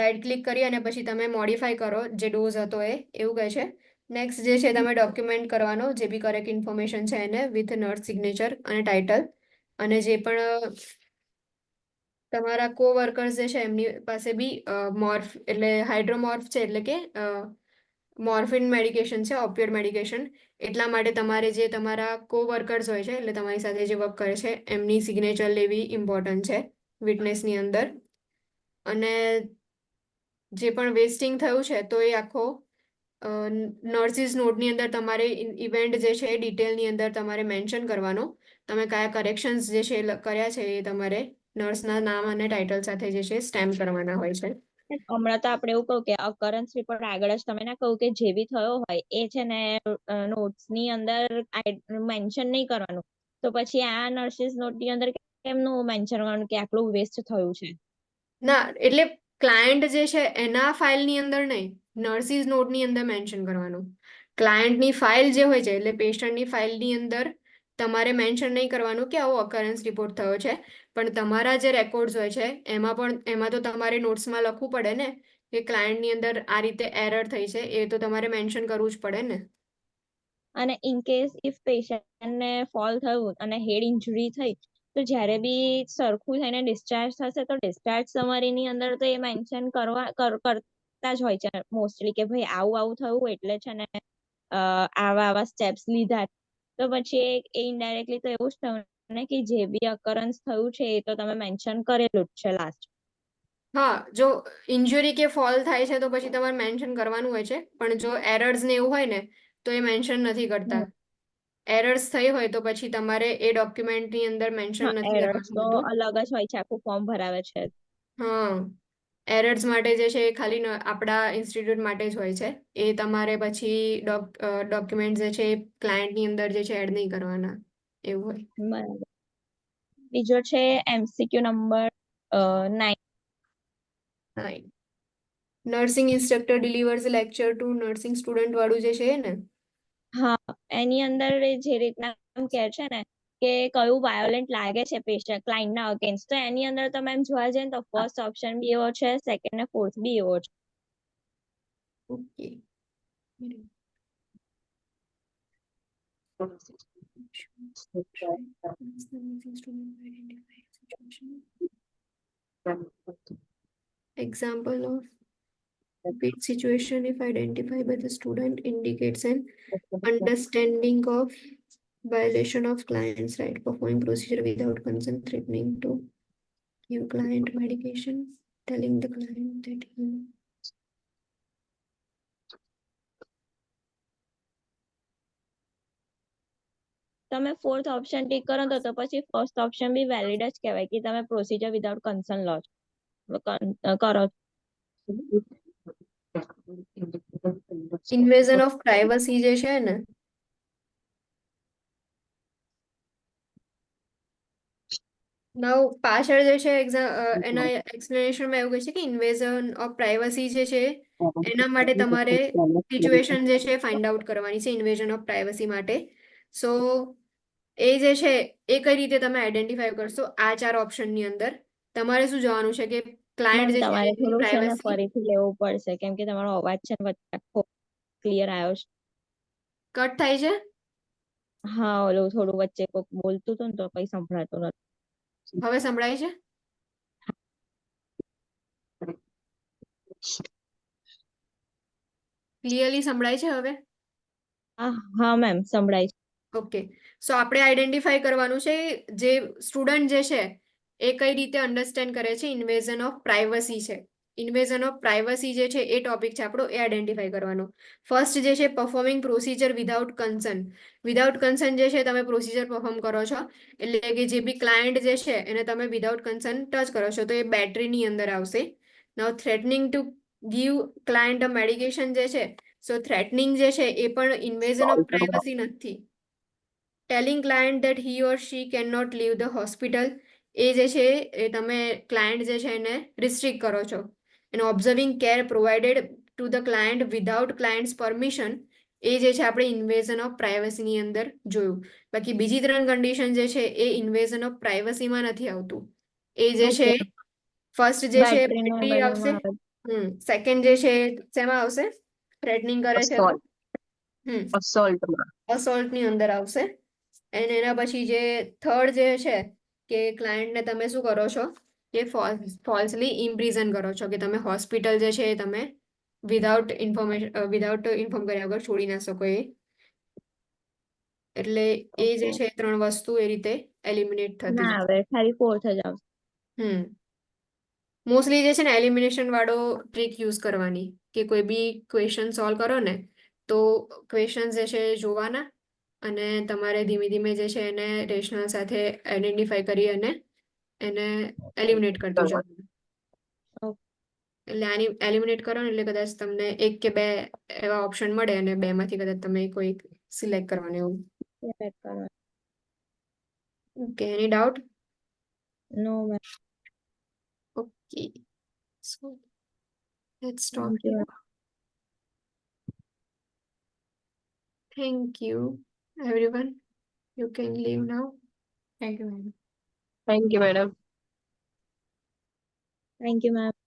રાઇટ ક્લિક કરી અને પછી તમે મોડિફાઈ કરો જે ડોઝ હતો એ, એવું કહે છે. નેક્સ્ટ જે છે તમે ડોક્યુમેન્ટ કરવાનો જે બી કરેક્ટ ઇન્ફોર્મેશન છે એને વિથ નર્સ સિગ્નેચર અને ટાઇટલ, અને જે પણ તમારા કો વર્કર્સ જે છે એમની પાસે બી મોર્ફ એટલે હાઇડ્રોમોર્ફ છે, એટલે કે મોર્ફિન મેડિકેશન છે, ઓપિયોઇડ મેડિકેશન. એટલા માટે તમારે જે તમારા કો વર્કર્સ હોય છે એટલે તમારી સાથે જે વર્ક કરે છે એમની સિગ્નેચર લેવી ઇમ્પોર્ટન્ટ છે વિટનેસની અંદર. અને જે પણ વેસ્ટિંગ થયું છે તો એ આખો નર્સિસ નોટની અંદર તમારે ઇવેન્ટ જે છે એ ડિટેલની અંદર તમારે મેન્શન કરવાનો. તમે કયા કરેક્શન્સ જે છે એ કર્યા છે એ તમારે નર્સના નામ અને ટાઇટલ સાથે જે છે સ્ટેમ્પ કરવાના હોય છે. હમણાં તો આપણે એવું કહું કે અકરન્સ રિપોર્ટ આગળ જ તમે ના કહું કે જે બી થયો હોય એ છે ને નોટ્સ ની અંદર મેન્શન નહીં કરવાનું, તો પછી આ નર્સિસ નોટ ની અંદર કેમનું મેન્શન કરવાનું કે આટલું વેસ્ટ થયું છે? ના, એટલે ક્લાયન્ટ જે છે એના ફાઇલની અંદર નહીં, નર્સિસ નોટની અંદર મેન્શન કરવાનું. ક્લાયન્ટની ફાઇલ જે હોય છે એટલે પેશન્ટની ફાઇલની અંદર તમારે મેન્શન નહીં કરવાનું કે આવો અકરન્સ રિપોર્ટ થયો છે, પણ તમારા જે રેકોર્ડ્સ હોય છે એમાં તો તમારે નોટ્સમાં લખવું પડે ને કે ક્લાયન્ટની અંદર આ રીતે એરર થઈ છે, એ તો તમારે મેન્શન કરવું જ પડે ને. અને ઇન કેસ ઇફ પેશન્ટને ફોલ થયું અને હેડ ઇન્જરી થઈ તો જ્યારે બી સરખું થઈને ડિસ્ચાર્જ થશે તો ડિસ્ચાર્જ સમરીની અંદર તો એ મેન્શન કરતા જ હોય છે મોસ્ટલી કે ભાઈ આવું આવું થયું એટલે છે ને આવા આવા સ્ટેપ્સ લીધા. તો પછી એ ઇનડાયરેક્ટલી તો એવું જ થયું ને કે જે બી અકરન્સ થયું છે એ તો તમે મેન્શન કરેલું જ છે લાસ્ટ. હા, જો ઇન્જુરી કે ફોલ થાય છે તો પછી તમારે મેન્શન કરવાનું હોય છે, પણ જો એરર્સ ને એવું હોય ને તો એ મેન્શન નથી કરતા. એરર્સ થઈ હોય તો પછી તમારે એ ડોક્યુમેન્ટની અંદર મેન્શન હા, નથી એરર્સ કરવાનું તો હોતું. અલગ જ હોય છે, આખું ફોર્મ ભરાવે છે. હા, એરર્સ માટે જે છે એ ખાલી આપણા ઇન્સ્ટિટ્યૂટ માટે જ હોય છે. એ તમારે પછી ડોક્યુમેન્ટ જે છે એ ક્લાયન્ટની અંદર જે છે એડ નહીં કરવાના, એવું હોય. બરાબર. બીજો છે MCQ number 9. Nursing instructor delivers lecture to nursing student વાળું જે છે ને. હા, એની અંદર જે રીતના એમ કે છે ને કે કયું વાયોલેન્ટ લાગે છે પેશન્ટ ક્લાયન્ટના અગેન્સ્ટ, તો એની અંદર તમે એમ જોવા જઈએ તો ફર્સ્ટ ઓપ્શન બી એવો છે, સેકન્ડ ને ફોર્થ બી એવો છે. Okay. Example of which situation, if identified by the student, indicates an understanding of violation of client's right, performing procedure without consent, threatening to give client medication, telling the client that he તમે fourth option tick કરો તો પછી first option be valid જ કહેવાય કે તમે procedure without concern લો છો કરો. ઇન્વેઝન ઓફ પ્રાઇવસી જે છે ને, નાઉ પાછળ જે છે એના એક્સપ્લેનેશનમાં એવું કહે છે કે ઇન્વેઝન ઓફ પ્રાઇવસી જે છે એના માટે તમારે સિચ્યુએશન જે છે ફાઇન્ડ આઉટ કરવાની છે ઇન્વેઝન ઓફ પ્રાઇવસી માટે. સો એ જે છે એ કઈ રીતે તમે આઈડેન્ટિફાઈ કરશો? આ 4 ઓપ્શનની અંદર તમારે શું જોવાનું છે કે ક્લાયન્ટ જે છે તમારે એની થોડું છે ને પ્રાઇવસી. ફરીથી લેવું પડશે કેમ કે તમારો અવાજ છે ને વચ્ચે આખો ક્લિયર આવ્યો છે. કટ થાય છે. હા, ઓલું થોડું વચ્ચે કોક બોલતું હતું ને તો કઈ સંભળાતું નથી. હવે સંભળાય છે? ક્લિયરલી સંભળાય છે હવે? હા મેમ, સંભળાય છે. ઓકે. સો આપણે આઈડેન્ટિફાઈ કરવાનું છે જે સ્ટુડન્ટ જે છે એ કઈ રીતે અન્ડરસ્ટેન્ડ કરે છે ઇન્વેઝન ઓફ પ્રાઇવસી છે. ઇન્વેઝન ઓફ પ્રાઇવસી જે છે એ ટોપિક છે આપણો, એ આઈડેન્ટિફાઈ કરવાનો. ફર્સ્ટ જે છે performing procedure without concern. Without concern જે છે તમે પ્રોસિજર પરફોર્મ કરો છો એટલે કે જે બી ક્લાયન્ટ જે છે એને તમે વિધાઉટ કન્સર્ન ટચ કરો છો તો એ બેટરીની અંદર આવશે. Now threatening to give client a medication જે છે, સો થ્રેટનિંગ જે છે એ પણ ઇન્વેઝન ઓફ પ્રાઇવસી નથી. Telling client that he or she can not leave the hospital, એ જે છે એ તમે ક્લાયન્ટ જે છે એને રિસ્ટ્રિક્ટ કરો છો. And observing care provided to the client without clients permission, એ જે છે આપણે ઇન્વેઝન ઓફ પ્રાઇવસીની અંદર જોયું. બાકી બીજી 3 કન્ડિશન જે છે એ ઇન્વેઝન ઓફ પ્રાઇવસીમાં નથી આવતું. એ જે છે ફર્સ્ટ જે છે બેટરી ને બેટરી આવશે. બધુંમાં આવે. સેકન્ડ જે છે શેમાં આવશે? થ્રેટનિંગ કરે છે તો અસોલ્ટમાં. અસોલ્ટની અંદર આવશે. અને એના પછી જે થર્ડ જે છે કે ક્લાયન્ટને તમે શું કરો છો કે ફોલ્સલી ઇમ્પ્રિઝન કરો છો, કે તમે હોસ્પિટલ જે છે એ તમે વિધાઉટ ઇન્ફોર્મ કર્યા વગર છોડી ના શકો એ. એટલે એ જે છે 3 વસ્તુ એ રીતે એલિમિનેટ થતી ના જશે. આવે, ખાલી ફોર્થ જ આવશે. મોસ્ટલી જે છે ને એલિમિનેશન વાળો ટ્રીક યુઝ કરવાની કે કોઈ બી ક્વેશ્ચન સોલ્વ કરો ને તો ક્વેશ્ચન્સ જે છે એ જોવાના અને તમારે ધીમે ધીમે જે છે એને રેશનલ સાથે આઈડેન્ટિફાઈ કરી અને એને એલિમિનેટ કરતું કરવા. જવાનું. Okay. એટલે આની એલિમિનેટ કરો ને એટલે કદાચ તમને એક કે બે એવા ઓપ્શન મળે અને બે માંથી કદાચ તમે કોઈ સિલેક્ટ કરવાનું એવું. Select કરવાનું. Okay, any doubt? No, ma'am. Okay, so let's stop Thank you. here. Thank you, everyone. You can leave now. Thank you, madam. Thank you, madam. Thank you, ma'am.